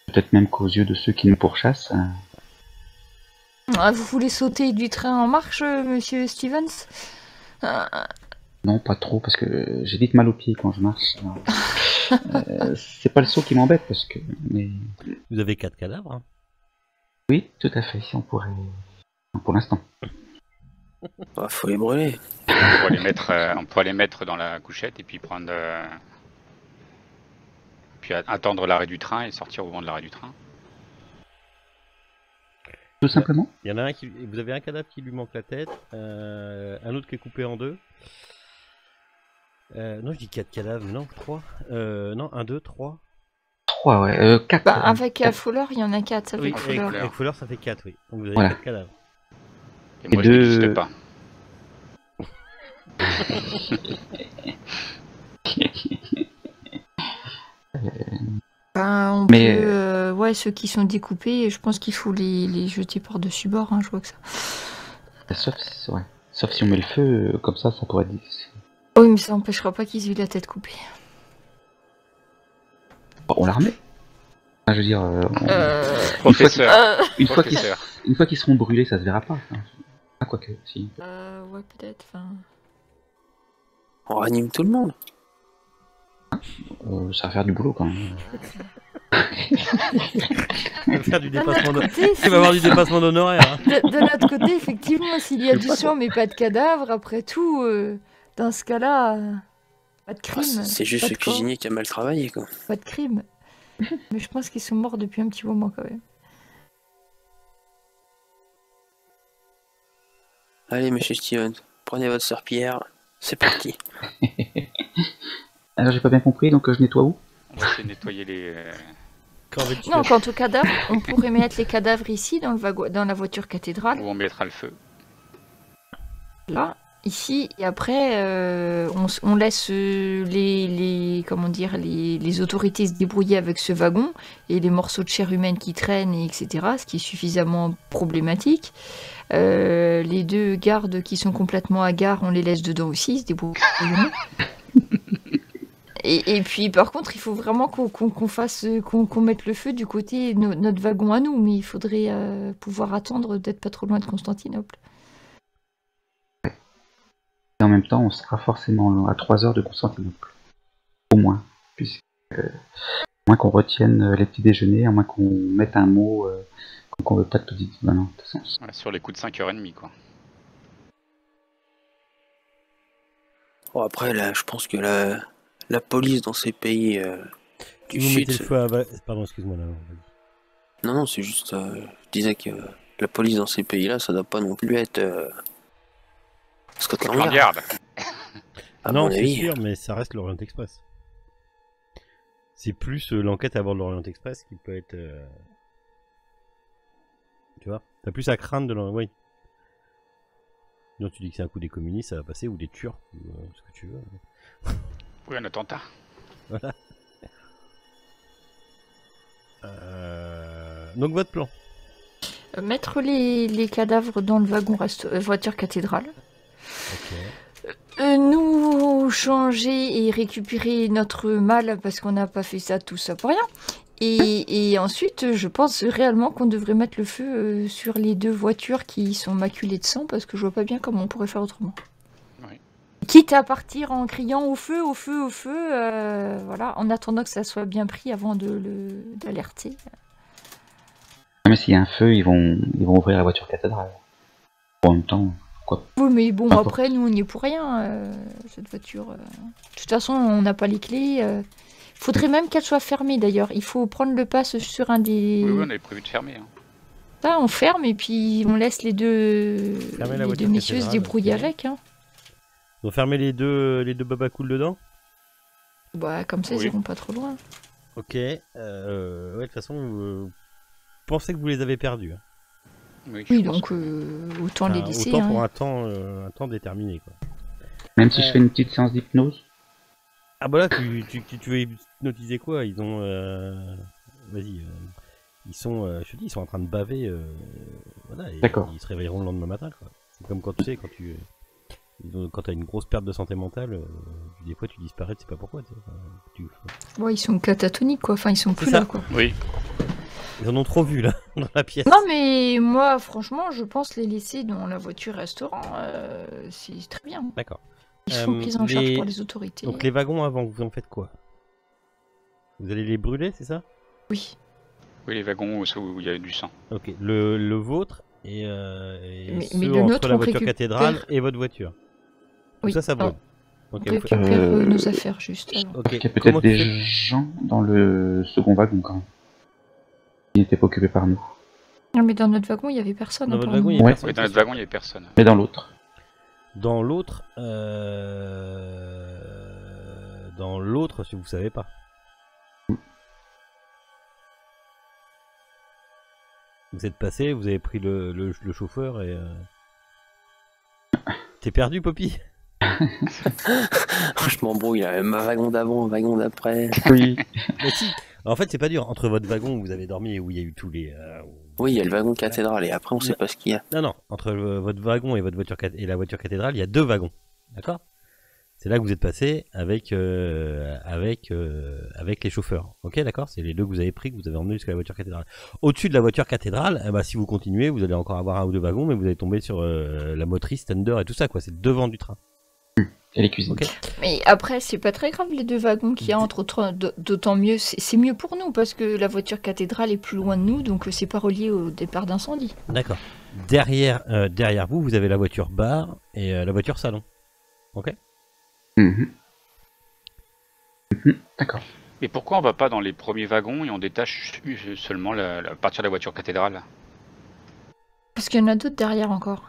Peut-être même qu'aux yeux de ceux qui nous pourchassent... Ah, vous voulez sauter du train en marche, monsieur Stevens? Non, pas trop, parce que j'ai vite mal aux pieds quand je marche. C'est pas le saut qui m'embête, parce que... Mais... Vous avez 4 cadavres. Hein. Oui, tout à fait, si on pourrait... Pour l'instant. Bah, faut les brûler. On pourrait les mettre dans la couchette et puis prendre... puis attendre l'arrêt du train et sortir au moment de l'arrêt du train. Tout simplement. Il y en a un qui. Vous avez un cadavre qui lui manque la tête, un autre qui est coupé en 2. Non, je dis 4 cadavres, non, 3. Non, 1, 2, 3. 3, ouais. 4. Bah, avec Fuller, il y en a 4, ça fait Oui, que avec, Fuller. avec Fuller, ça fait 4, oui. Donc vous avez Voilà. 4 cadavres. Et moi, Et je deux- n'existe pas. Ben, on Mais- peut... ouais, ceux qui sont découpés, je pense qu'il faut les jeter par-dessus bord, hein, je vois que ça... Sauf si on met le feu, comme ça pourrait être difficile. Oui, mais ça n'empêchera pas qu'ils aient la tête coupée. Bon, on la remet. Enfin, je veux dire, Professeur. une fois qu'ils Professeur. seront brûlés, ça se verra pas. Enfin, ah, quoique, si. Ouais, peut-être, enfin... On ranime tout le monde. Ça va faire du boulot quand même. Il va faire du D'un dépassement autre de... côté, Il va avoir du dépassement d'honoraires. Hein. de notre côté, effectivement, s'il y a du sang mais pas de cadavre, après tout, dans ce cas-là, pas de Ah, crime. c'est juste pas le de corps, cuisinier qui a mal travaillé, quoi. pas de crime. Mais je pense qu'ils sont morts depuis un petit moment quand même. Allez, monsieur Stevens, prenez votre serpillière. C'est parti. Alors j'ai pas bien compris, donc je nettoie où? On va essayer de nettoyer Quand veux-tu Non, quant aux cadavres, on pourrait mettre les cadavres ici, dans la voiture cathédrale. Où on mettra le feu. Là, ici, et après, on laisse comment dire, les autorités se débrouiller avec ce wagon et les morceaux de chair humaine qui traînent, etc., ce qui est suffisamment problématique. Les 2 gardes qui sont complètement hagards, on les laisse dedans aussi, ils se débrouillent. Et puis, par contre, il faut vraiment qu'on mette le feu du côté de notre wagon à nous, mais il faudrait pouvoir attendre d'être pas trop loin de Constantinople. Et en même temps, on sera forcément à 3 heures de Constantinople. Au moins. Puisque, à moins qu'on retienne les petits déjeuners, à moins qu'on mette un mot qu'on veut pas de petite. Non, de toute façon. Ouais, sur les coups de 5h30, quoi. Bon, après, là, je pense que la police dans ces pays du Vous Sud... mettez le feu à... Pardon, excuse-moi. Là, vas-y. Non, c'est juste... je disais que la police dans ces pays-là, ça doit pas non plus être... Scotland Scotland Yard. Yard. À Non, mon c'est avis. sûr, mais ça reste l'Orient Express. C'est plus l'enquête à bord de l'Orient Express qui peut être... Tu vois, t'as plus à craindre de l'Orient... Oui. Non, tu dis que c'est un coup des communistes, ça va passer, ou des Turcs, ou ce que tu veux. Oui, un attentat. Voilà. Donc votre plan. Mettre les cadavres dans le wagon voiture cathédrale. Ok. Nous changer et récupérer notre mal parce qu'on n'a pas fait ça tout ça pour rien. Et ensuite, je pense réellement qu'on devrait mettre le feu sur les 2 voitures qui sont maculées de sang parce que je vois pas bien comment on pourrait faire autrement. Oui. Quitte à partir en criant au feu, au feu, au feu, voilà, en attendant que ça soit bien pris avant d'alerter. Mais s'il y a un feu, ils vont ouvrir la voiture cathédrale. En même temps, quoi. Oui, mais bon, Importe. après, nous, on n'y est pour rien, cette voiture. De toute façon, on n'a pas les clés. Faudrait même qu'elle soit fermée, d'ailleurs. Il faut prendre le pass sur un des... Oui, on avait prévu de fermer. Hein. Ça, on ferme et puis on laisse les deux Fermez la les voiture deux messieurs se cathédrale, débrouiller ok. avec. Hein. Ils ont fermé les deux babacools dedans. Bah, comme ça, ils Oui. iront pas trop loin. Ok. Ouais, de toute façon, vous pensez que vous les avez perdus. Hein. Oui, je Oui, pense donc que- autant les Enfin, laisser. autant hein. pour un temps déterminé, quoi. Même si je fais une petite séance d'hypnose. Ah bah là, tu veux hypnotiser quoi? Ils ont... Vas-y. Ils sont... je te dis, ils sont en train de baver. Voilà, et D'accord. ils se réveilleront le lendemain matin, quoi. C'est comme quand tu sais, quand t'as une grosse perte de santé mentale, des fois tu disparais, tu sais pas pourquoi. Tu sais. Enfin, Ouais, ils sont catatoniques, quoi. Enfin, ils sont plus ça. là, quoi. Oui, Ils en ont trop vu, là, dans la pièce. Non, mais moi, franchement, je pense les laisser dans la voiture restaurant. C'est très bien. D'accord. Ils sont pris en charge les- par les autorités. Donc les wagons avant, vous en faites quoi? Vous allez les brûler, c'est ça? Oui. oui, les wagons où il y a du sang. Ok, le vôtre et Mais ceux le entre nôtre, la on voiture récupère- cathédrale et votre voiture. Tout Oui. ça, ça brûle. On Ok, vous faites- récupère Euh, nos affaires juste avant. ok, Il y a comment peut-être tu des fais- gens dans le second wagon quand même. Qui n'étaient pas occupés par nous. Non, mais dans notre wagon, il y avait personne. Dans à votre part wagon, nous. il y a Ouais. personne. Oui, dans c'est notre sûr. wagon, il n'y avait personne. Mais dans l'autre. Dans l'autre, si vous savez pas. Vous êtes passé, vous avez pris le chauffeur et... T'es perdu, Poppy? Je m'embrouille, là. Un wagon d'avant, un wagon d'après. Oui. Mais si. En fait, c'est pas dur. Entre votre wagon où vous avez dormi et où il y a eu tous les... Oui, il y a le wagon cathédrale et après on sait pas ce qu'il y a. Non, entre votre wagon et votre voiture et la voiture cathédrale, il y a 2 wagons. D'accord? C'est là que vous êtes passé avec les chauffeurs. Ok, d'accord? C'est les 2 que vous avez pris, que vous avez emmenés jusqu'à la voiture cathédrale. Au-dessus de la voiture cathédrale, eh ben, si vous continuez, vous allez encore avoir 1 ou 2 wagons, mais vous allez tomber sur la motrice, Thunder et tout ça, quoi. C'est devant du train. Et les cuisines. Ok. Mais après, c'est pas très grave les 2 wagons qu'il y a entre autres. D'autant mieux, c'est mieux pour nous parce que la voiture cathédrale est plus loin de nous, donc c'est pas relié au départ d'incendie. D'accord. Derrière vous, vous avez la voiture bar et la voiture salon. Ok? Mhm. Mhm. D'accord. Mais pourquoi on va pas dans les premiers wagons et on détache seulement la partie de la voiture cathédrale? Parce qu'il y en a d'autres derrière encore.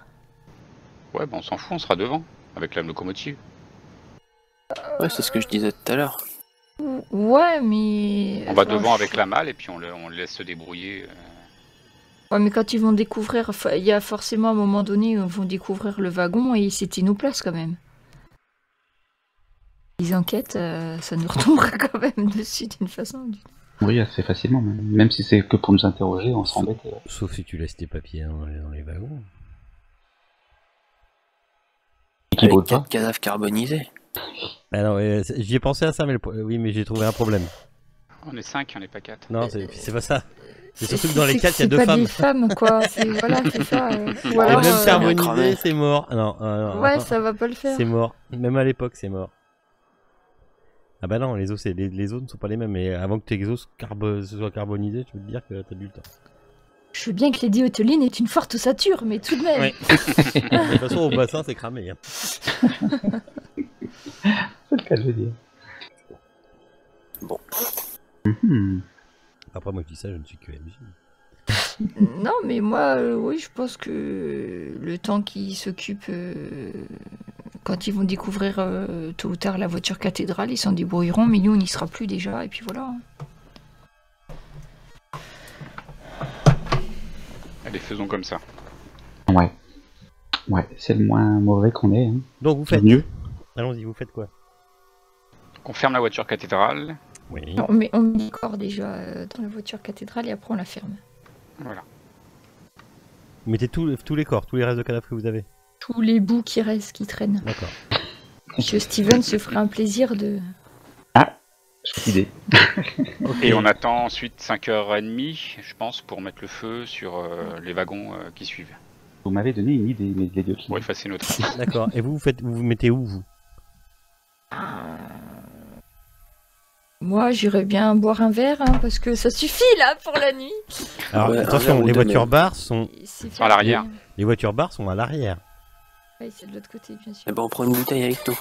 Ouais, on s'en fout, on sera devant, avec la locomotive. Ouais, c'est ce que je disais tout à l'heure. Ouais, mais... On va enfin, devant avec la malle et puis on le laisse se débrouiller. Ouais, mais quand ils vont découvrir... Il y a forcément un moment donné où ils vont découvrir le wagon et c'était nos places quand même. Les enquêtes, ça nous retombera quand même dessus d'une façon ou d'une autre. Oui, assez facilement, même si c'est que pour nous interroger, on s'embête. Sauf si tu laisses tes papiers dans les wagons. Et qui Avec brûle 4 pas. cadavres carbonisés. Alors, j'y ai pensé à ça, mais oui, mais j'ai trouvé un problème. On est 5, on n'est pas 4. Non, c'est pas ça. C'est surtout que dans les 4, il y a c'est 2 pas femmes. des femmes, quoi. Voilà, c'est ça. Ou Et alors, même ça va carbonisé, cramer. c'est mort. Ah non, non, ouais, non. ça va pas le faire. C'est mort. Même à l'époque, c'est mort. Ah bah non, les os, les os ne sont pas les mêmes. Mais avant que tes os soient carbonisés, je peux te dire que t'as du temps. Je veux bien que Lady Oteline est une forte ossature, mais tout de même. Ouais. De toute façon, au bassin, c'est cramé. Hein. C'est le cas de le dire. Bon. Après, moi, je dis ça, je ne suis que MJ. Non, mais moi, oui, je pense que le temps qu'ils s'occupent, quand ils vont découvrir tôt ou tard la voiture cathédrale, ils s'en débrouilleront, mais nous, on n'y sera plus déjà, et puis voilà. Allez, faisons comme ça. Ouais. Ouais, c'est le moins mauvais qu'on ait. Hein. Donc, vous faites. Mieux. Allons-y, vous faites quoi? On ferme la voiture cathédrale. Oui. Non, mais on met le corps déjà dans la voiture cathédrale, et après on la ferme. Voilà. Vous mettez tous les corps, tous les restes de cadavres que vous avez. Tous les bouts qui restent, qui traînent. D'accord. Monsieur Steven se ferait un plaisir de... Chouette idée. Et on attend ensuite 5h30, je pense, pour mettre le feu sur les wagons qui suivent. Vous m'avez donné une idée, mes idiots. Pour effacer notre trace. D'accord. Et vous vous mettez où, vous? Moi, j'irais bien boire un verre, hein, parce que ça suffit, là, pour la nuit. Alors, Ouais, un attention, verre ou les deux voitures même. bars sont... C'est À l'arrière. Les voitures bars sont à l'arrière. Oui, c'est de l'autre côté, bien sûr. Eh ben, on prend une bouteille avec nous.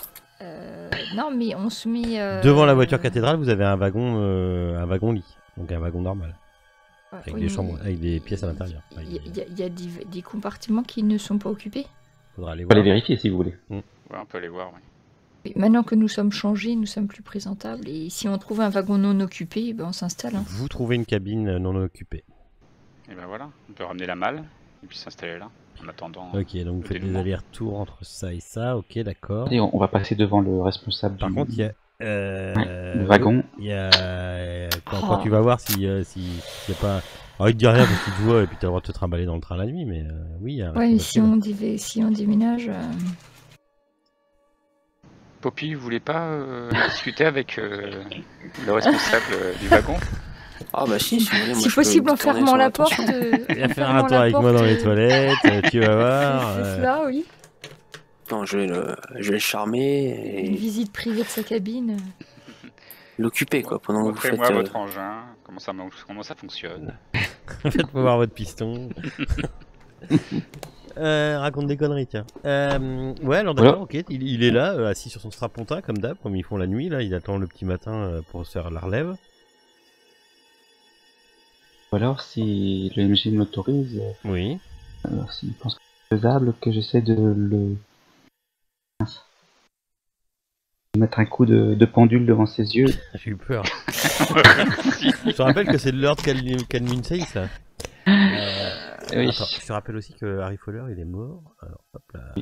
Non, mais on se met... Devant la voiture cathédrale, vous avez un wagon lit. Donc un wagon normal. Ouais, Avec oui, des mais chambres, avec des pièces à l'intérieur. Il y a des compartiments qui ne sont pas occupés. Faudra aller On va voir. les vérifier si vous voulez. Ouais, on peut aller voir. Ouais. Et maintenant que nous sommes changés, nous sommes plus présentables. Et si on trouve un wagon non occupé, ben on s'installe. Hein. Vous trouvez une cabine non occupée. Et ben voilà, on peut ramener la malle et puis s'installer là, en attendant. Ok, donc vous faites des dénouement. allers-retours entre ça et ça. Ok, d'accord. Allez, on va passer devant le responsable Par du contre, il y a... le wagon. Il y a... Quand tu vas voir s'il y a pas... Alors, il te dit rien parce qu'il te voit et puis t'as le droit de te trimballer dans le train la nuit, mais oui, il y a un Ouais, responsable. si on déménage... Poppy, vous voulez pas discuter avec le responsable du wagon? Ah bah si vous voulez, moi, Si je peux possible, en tourner fermant sur la porte. l'attention. Viens faire un tour avec moi dans les toilettes, tu vas voir. C'est cela, oui. Non, je vais le charmer Une et visite privée de sa cabine. l'occuper, quoi, pendant que vous faites... Montrez-moi votre engin, comment ça fonctionne. Faites-moi voir votre piston. Raconte des conneries, tiens. Ouais, alors d'accord, ok, il est là, assis sur son strapontin, comme d'hab, comme ils font la nuit, là, il attend le petit matin pour se faire la relève. Ou alors, si le MJ m'autorise, Oui. s'il pense que c'est faisable, que j'essaie de le... mettre un coup de pendule devant ses yeux. J'ai eu peur. Je te rappelle que c'est de Lord Calminsey, ça. Oui. Attends, je te rappelle aussi que Harry Fowler, il est mort. Alors, hop là.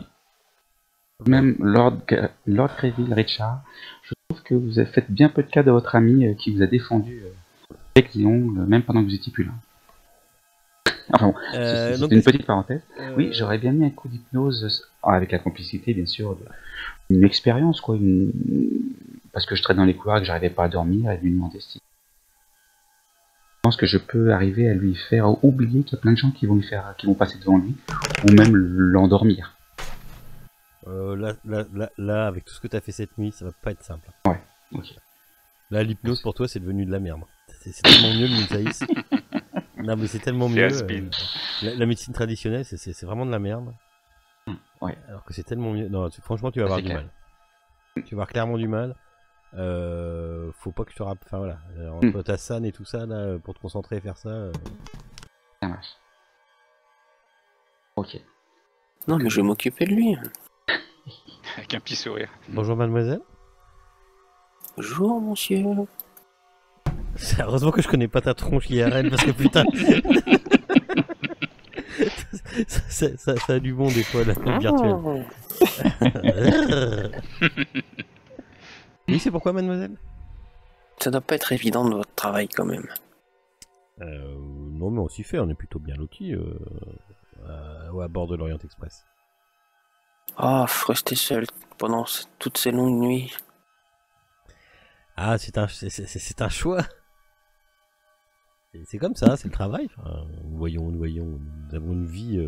Même Lord Creville, Richard, je trouve que vous avez fait bien peu de cas de votre ami qui vous a défendu avec Léon, même pendant que vous étiez plus là. Enfin bon, c'est donc, une petite parenthèse. Oui, j'aurais bien mis un coup d'hypnose, avec la complicité bien sûr, une expérience quoi, parce que je traîne dans les couloirs et que j'arrivais pas à dormir et lui demander si... Je pense que je peux arriver à lui faire oublier qu'il y a plein de gens qui vont vont passer devant lui, ou même l'endormir. Là, avec tout ce que t'as fait cette nuit, ça va pas être simple. Ouais, ok. Là, l'hypnose pour toi, c'est devenu de la merde. C'est tellement mieux le Moonsaïs. Non, mais c'est tellement mieux. La médecine traditionnelle, c'est vraiment de la merde. Ouais. Alors que c'est tellement mieux. Non, franchement, tu vas avoir du mal. Tu vas avoir clairement du mal. Faut pas que je te rappelle. Enfin voilà. Entre ta San et tout ça, là, pour te concentrer et faire ça. Ça marche. Ok. Non, mais je vais m'occuper de lui. Avec un petit sourire. Bonjour, mademoiselle. Bonjour, monsieur. Heureusement que je connais pas ta tronche IRL parce que putain. ça a du bon des fois, la virtuelle. Oui, c'est pourquoi, mademoiselle? Ça doit pas être évident de votre travail quand même. Non, mais on s'y fait, on est plutôt bien lotis à bord de l'Orient Express. Oh, faut rester seul pendant toutes ces longues nuits. Ah, c'est un choix. C'est comme ça, c'est le travail. Enfin, nous voyons, nous avons une vie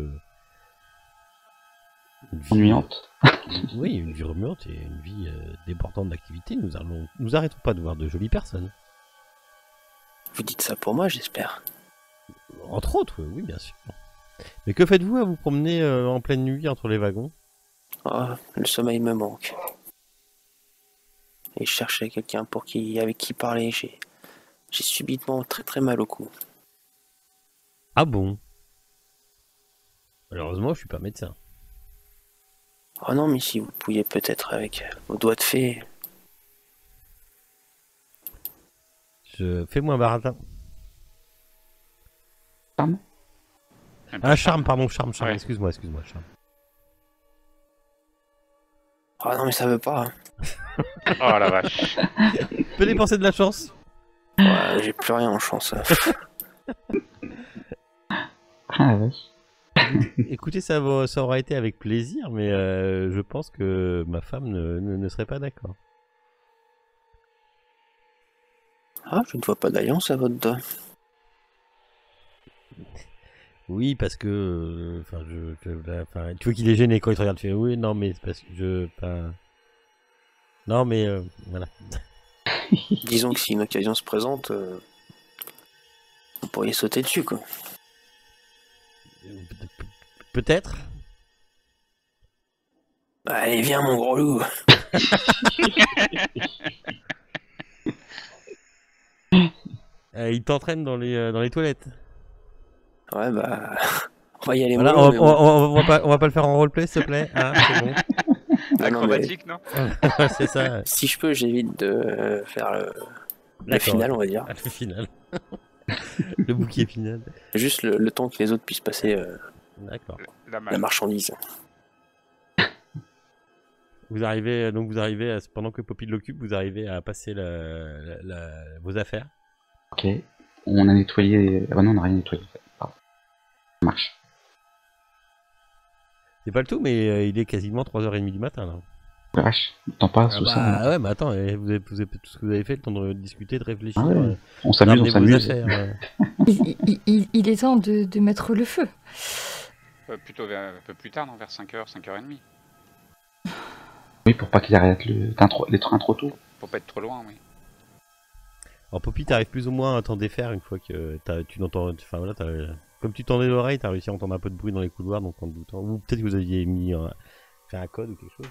Ennuyante. Oui, une vie remuante et une vie débordante d'activité. Nous arrêtons pas de voir de jolies personnes. Vous dites ça pour moi, j'espère. Entre autres, oui, bien sûr. Mais que faites-vous à vous promener en pleine nuit entre les wagons? Oh, le sommeil me manque. Et je cherchais quelqu'un avec qui parler. J'ai subitement très très mal au cou. Ah bon? Malheureusement, je suis pas médecin. Oh non, mais si vous pouviez peut-être avec vos doigts de fée. Fais-moi un baratin. Charme. Ah, charme, pardon, charme. Ouais. Excuse-moi, charme. Oh non, mais ça veut pas. Oh la vache. Peux dépenser de la chance. Ouais, j'ai plus rien en chance. Ah ouais. Écoutez, ça aura été avec plaisir, mais je pense que ma femme ne serait pas d'accord. Ah, je ne vois pas d'alliance à votre doigt. Oui, parce que... tu vois qu'il est gêné quand il te regarde. Tu fais, oui, non, mais c'est parce que non, mais voilà. Disons que si une occasion se présente, vous pourriez sauter dessus, quoi. Peut-être. Allez, viens, mon gros loup. Il t'entraîne dans les toilettes. Ouais, bah... On va y aller. Voilà, mollo, mais bon. on va pas le faire en roleplay, s'il te plaît. Hein, c'est bon. Ah non, mais Acrobatique, non? C'est ça. si je peux, j'évite de faire le D'accord. final, on va dire. Le final. Le bouquet final. Juste le temps que les autres puissent passer D'accord. La la marchandise. Vous arrivez pendant que Poppy l'occupe, vous arrivez à passer vos affaires. Ok. On a nettoyé. Ah bah non, on n'a rien nettoyé. Pardon. Ça marche. C'est pas le tout, mais il est quasiment 3h30 du matin là. La vache. T'en passes ou ça? Ouais, mais attends, vous avez tout ce que vous avez fait, le temps de discuter, de réfléchir. Ah ouais. On s'amuse, on d'amener vos s'amuse. affaires. Il est temps de mettre le feu. Plutôt un peu plus tard, non, vers 5h, 5h30. Oui, pour pas qu'il arrête les trains trop tôt. Pour pas être trop loin, oui. Alors Poppy, t'arrives plus ou moins à t'en défaire une fois que tu n'entends... Enfin voilà, comme tu tendais l'oreille, t'as réussi à entendre un peu de bruit dans les couloirs, donc en doutant. Ou peut-être que vous aviez fait un code ou quelque chose.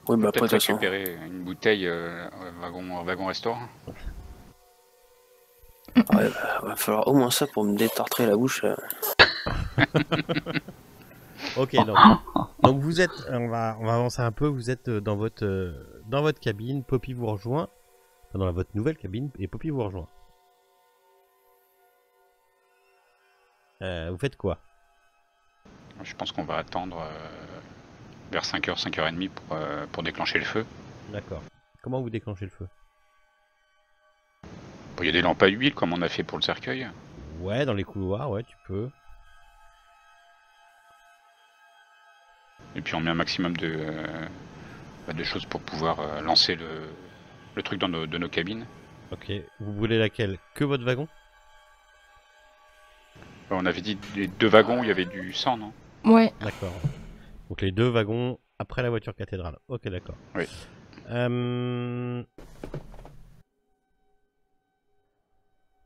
Oui, bah après, de Peut-être toute façon. récupérer une bouteille wagon restaurant. Ouais, bah, va falloir au moins ça pour me détartrer la bouche. Ok, donc vous êtes... On va avancer un peu, vous êtes dans votre cabine, Poppy vous rejoint. Enfin, dans votre nouvelle cabine, et Poppy vous rejoint. Vous faites quoi? Je pense qu'on va attendre vers 5h, 5h30 pour déclencher le feu. D'accord. Comment vous déclenchez le feu? Il y a des lampes à huile comme on a fait pour le cercueil. Ouais, dans les couloirs, ouais, tu peux. Et puis on met un maximum de choses pour pouvoir lancer le truc de nos cabines. Ok. Vous voulez laquelle? Que votre wagon? On avait dit les 2 wagons où il y avait du sang, non? Ouais. D'accord. Donc les 2 wagons après la voiture cathédrale. Ok, d'accord. Oui.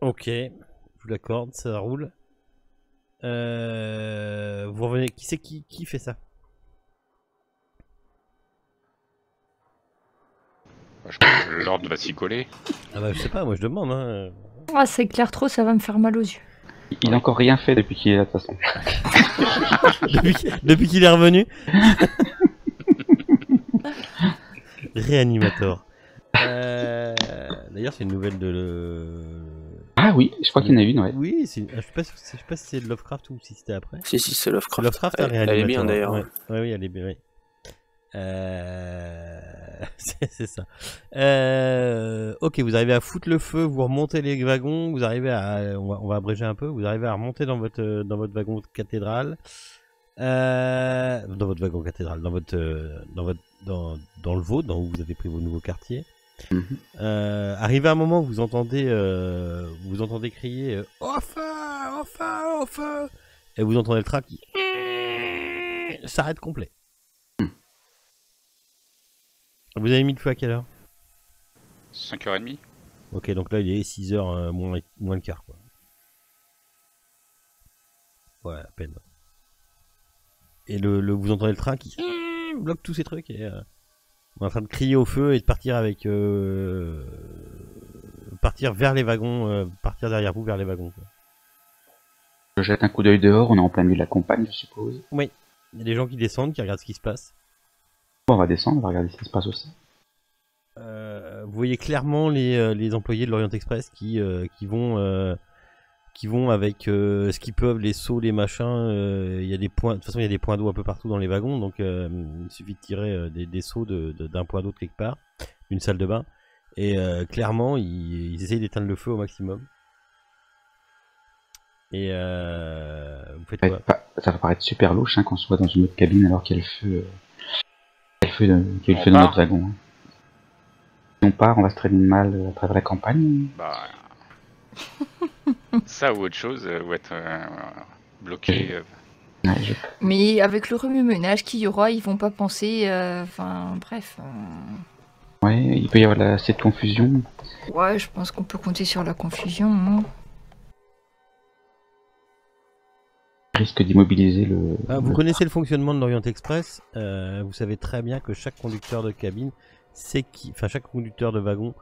Ok, je vous l'accorde, ça roule. Vous revenez. Qui c'est qui fait ça? Je pense que l'ordre va s'y coller. Ah bah je sais pas, moi je demande. Hein. Ah, ça éclaire trop, ça va me faire mal aux yeux. Il a encore rien fait depuis qu'il est là de toute façon. depuis qu'il est revenu. Réanimator. D'ailleurs, c'est une nouvelle de. Ah oui, je crois qu'il y en a une, ouais. Oui, je sais pas si c'est de Lovecraft ou si c'était après. Si, c'est Lovecraft. Lovecraft, Elle est bien d'ailleurs. Ouais. Oui, elle est bien. Oui. C'est ça. Ok, vous arrivez à foutre le feu, vous remontez les wagons, vous arrivez à, on va abréger un peu, vous arrivez à remonter dans votre wagon cathédrale, dans votre wagon cathédrale, dans le Vaud, où vous avez pris vos nouveaux quartiers. Arrivé à un moment où vous entendez crier au feu, au feu, au feu, et vous entendez le train qui s'arrête complet. Vous avez mis le feu à quelle heure? 5h30. Ok, donc là il est 6h moins le quart, quoi. Ouais, à peine. Et vous entendez le train qui bloque tous ces trucs et on est en train de crier au feu et de partir partir vers les wagons, partir derrière vous vers les wagons, quoi. Je jette un coup d'œil dehors, on est en plein milieu de la campagne, je suppose. Oui, il y a des gens qui descendent, qui regardent ce qui se passe. Bon, on va descendre, on va regarder ce qui se passe aussi. Vous voyez clairement les employés de l'Orient Express qui vont avec ce qu'ils peuvent, les seaux, les machins. Il y a des points. De toute façon, il y a des points d'eau un peu partout dans les wagons, donc il suffit de tirer des seaux d'un point d'eau de quelque part, d'une salle de bain, et clairement, ils essayent d'éteindre le feu au maximum. Et vous faites quoi? Ça va paraître super louche qu'on soit dans une autre cabine alors qu'il y a le feu. Qu'il y a le feu dans notre wagon. Si on part, on va se traîner mal à travers la campagne. Bah. Ça ou autre chose, ou être bloqué. Ouais, Mais avec le remue-ménage qu'il y aura, ils vont pas penser. Enfin, bref. Ouais, il peut y avoir cette confusion. Ouais, je pense qu'on peut compter sur la confusion. Hein. Risque d'immobiliser le... Vous connaissez le fonctionnement de l'Orient Express, vous savez très bien que chaque conducteur de cabine, chaque conducteur de wagon,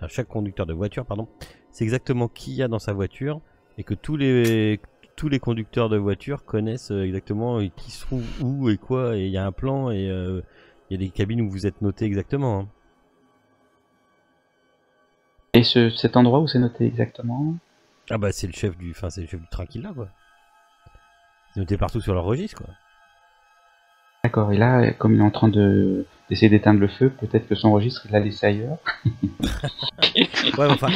chaque conducteur de voiture, pardon, c'est exactement qui il y a dans sa voiture, et que tous les conducteurs de voiture connaissent exactement qui se trouve où et quoi, et il y a un plan, et il y a des cabines où vous êtes noté exactement. Hein. Et cet endroit où c'est noté exactement? Ah bah c'est le chef du train qui l'a, quoi. C'est noté partout sur leur registre, quoi. D'accord, et là, comme il est en train d'essayer d'éteindre le feu, peut-être que son registre, il l'a laissé ailleurs. Ouais, enfin,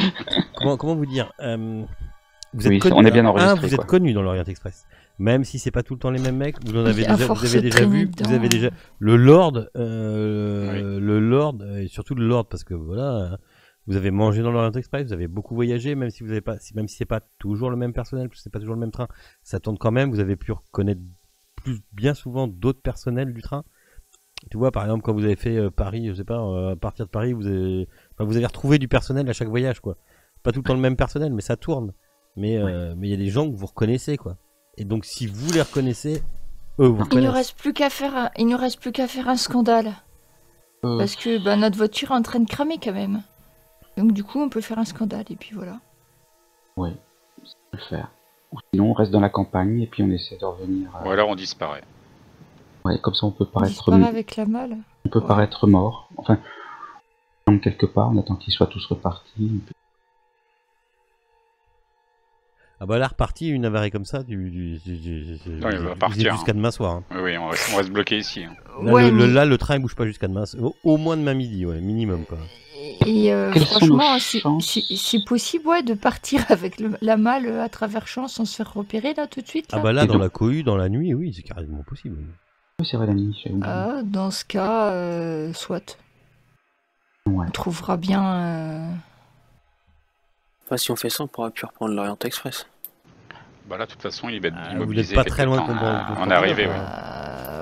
comment vous dire, vous êtes oui, connu, on est bien enregistré. Vous êtes connu dans l'Orient Express. Même si c'est pas tout le temps les mêmes mecs, vous avez déjà vu, vous avez déjà le Lord, le Lord, et surtout le Lord, parce que voilà, vous avez mangé dans l'Orient Express, vous avez beaucoup voyagé, même si c'est pas toujours le même personnel, c'est pas toujours le même train, ça tourne quand même. Vous avez pu reconnaître bien souvent d'autres personnels du train. Tu vois, par exemple, quand vous avez fait Paris, je sais pas, à partir de Paris, vous avez retrouvé du personnel à chaque voyage, quoi. Pas tout le temps le même personnel, mais ça tourne. Mais il y a des gens que vous reconnaissez, quoi. Et donc, si vous les reconnaissez, eux vous reconnaissent. Il ne reste plus qu'à faire un scandale. Parce que notre voiture est en train de cramer quand même. Donc du coup, on peut faire un scandale et puis voilà. Ouais, ça peut le faire. Ou sinon, on reste dans la campagne et puis on essaie de revenir. Ou alors on disparaît. Ouais, comme ça on peut paraître. On disparaît avec la malle. On peut paraître mort. Enfin, quelque part, on attend qu'ils soient tous repartis. Ah bah là, reparti, une avarie comme ça, Non, il va partir. Jusqu'à demain soir. Hein. Oui, on reste bloqué ici. Hein. Là, ouais, là, le train il bouge pas jusqu'à demain. Au moins demain midi, ouais, minimum, quoi. Et franchement, c'est possible de partir avec la malle à travers champs sans se faire repérer là tout de suite là. Ah bah là, dans la cohue, dans la nuit, oui, c'est carrément possible. Oui, c'est vrai, la nuit. Dans ce cas, soit. Ouais. On trouvera bien... Enfin, si on fait ça, on pourra plus reprendre l'Orient Express. Bah là, de toute façon, il va être vous immobilisé. n'êtes pas très loin on est arrivé, oui.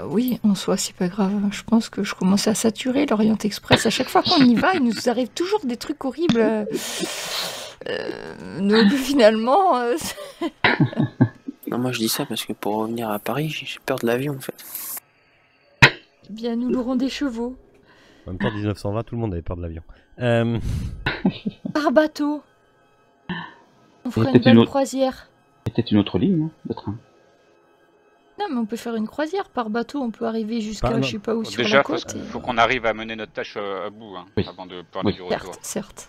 Oui, en soi, c'est pas grave. Je pense que je commence à saturer l'Orient Express. À chaque fois qu'on y va, il nous arrive toujours des trucs horribles. Donc finalement... Non, moi je dis ça parce que pour revenir à Paris, j'ai peur de l'avion en fait. Eh bien, nous l'aurons des chevaux. En même temps, 1920, tout le monde avait peur de l'avion. Par bateau. On ferait une belle croisière. C'était une autre ligne de train. Non, mais on peut faire une croisière par bateau, on peut arriver jusqu'à non. je sais pas où Bon, sur déjà, la faut, côte. et- faut qu'on arrive à mener notre tâche à bout hein, Oui. avant de parler Oui. du retour. Certes.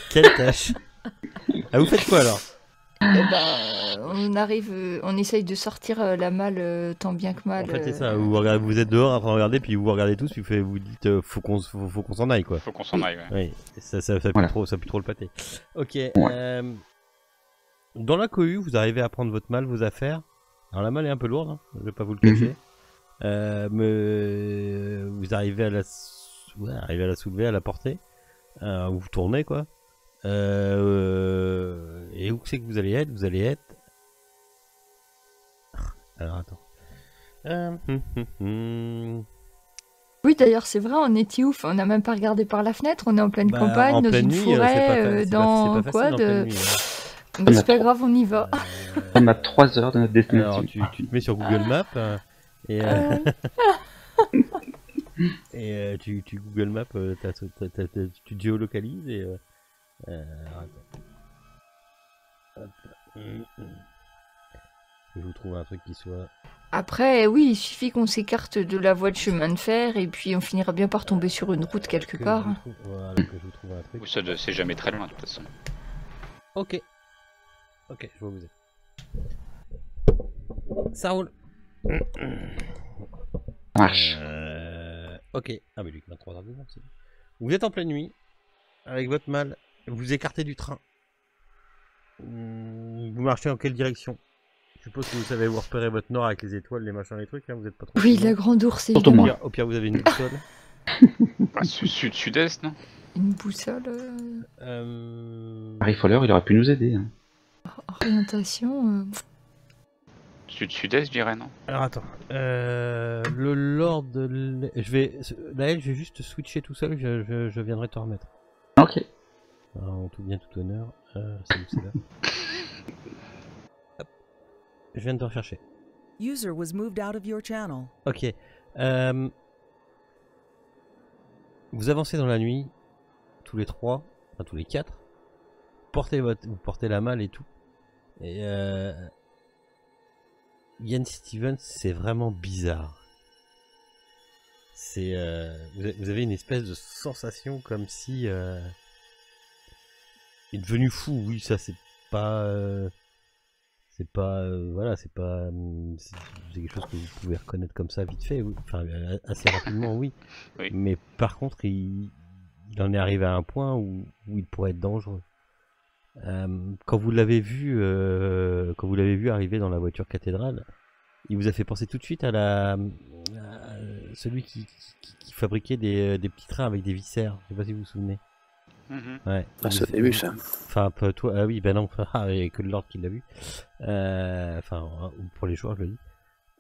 Quelle tâche. Ah, vous faites quoi alors? On arrive, on essaye de sortir la malle tant bien que mal. En fait, c'est ça. Vous êtes dehors en train de regarder, puis vous regardez tous, puis vous dites faut qu'on s'en aille, quoi. Faut qu'on s'en aille. Ouais. Oui, ça pue Voilà. trop, ça pue trop le pâté. Ok. Dans la cohue, vous arrivez à prendre votre malle, vos affaires. Alors la malle est un peu lourde, hein, je vais pas vous le cacher. Mais vous arrivez à la soulever, à la porter. Vous tournez, quoi. Et où c'est que vous allez être? Vous allez être... Alors attends. Oui, d'ailleurs, c'est vrai, on est ouf. On n'a même pas regardé par la fenêtre. On est en pleine campagne, en dans pleine une nuit, forêt, c'est dans pas quoi facile en pleine nuit, hein. Mais c'est pas grave, on y va. On a 3 heures de notre destination. Alors tu te mets sur Google Maps et, tu Google Maps, tu te géolocalises et attends. Hop. Je vous trouve un truc qui soit... Après, oui, il suffit qu'on s'écarte de la voie de chemin de fer et puis on finira bien par tomber sur une route quelque part. Voilà, que je vous trouve un truc. Ou ça, c'est jamais très loin de toute façon. Ok, je vois où vous êtes. Ça roule. Ça marche. Ok. Ah mais lui, 23 heures de temps, c'est bon. Vous êtes en pleine nuit, avec votre malle, vous écartez du train. Vous marchez dans quelle direction? Je suppose que vous savez vous repérer votre nord avec les étoiles, les machins, les trucs, hein, vous êtes pas trop... Oui, la grande ours, Surtout évidemment. moi. Au pire, vous avez une boussole. Bah, sud-est, non? Une boussole, Harry Fowler, il aurait pu nous aider. Hein. orientation. Sud-sud-est, je dirais, non? Alors attends, le Lord de Naël, je vais juste switcher tout seul, je viendrai te remettre. Ok. Alors, en tout bien, tout honneur, c'est où, c'est là. Hop. Je viens de te rechercher. User was moved out of your channel. Ok. Vous avancez dans la nuit, tous les trois, enfin tous les quatre. Vous portez la malle et tout. Et Ian Stevens, c'est vraiment bizarre. C'est vous avez une espèce de sensation comme si il est devenu fou. Oui, ça c'est pas voilà, c'est quelque chose que vous pouvez reconnaître comme ça vite fait, oui. Enfin assez rapidement, oui. Oui. Mais par contre, il en est arrivé à un point où il pourrait être dangereux. Quand vous l'avez vu arriver dans la voiture cathédrale, il vous a fait penser tout de suite à celui qui fabriquait des petits trains avec des viscères. Je sais pas si vous vous souvenez. Ouais. Ah, c'est au début, ça. Enfin, toi, ah oui, ben non, il n'y a que le Lord qui l'a vu. Enfin, pour les joueurs, je le dis.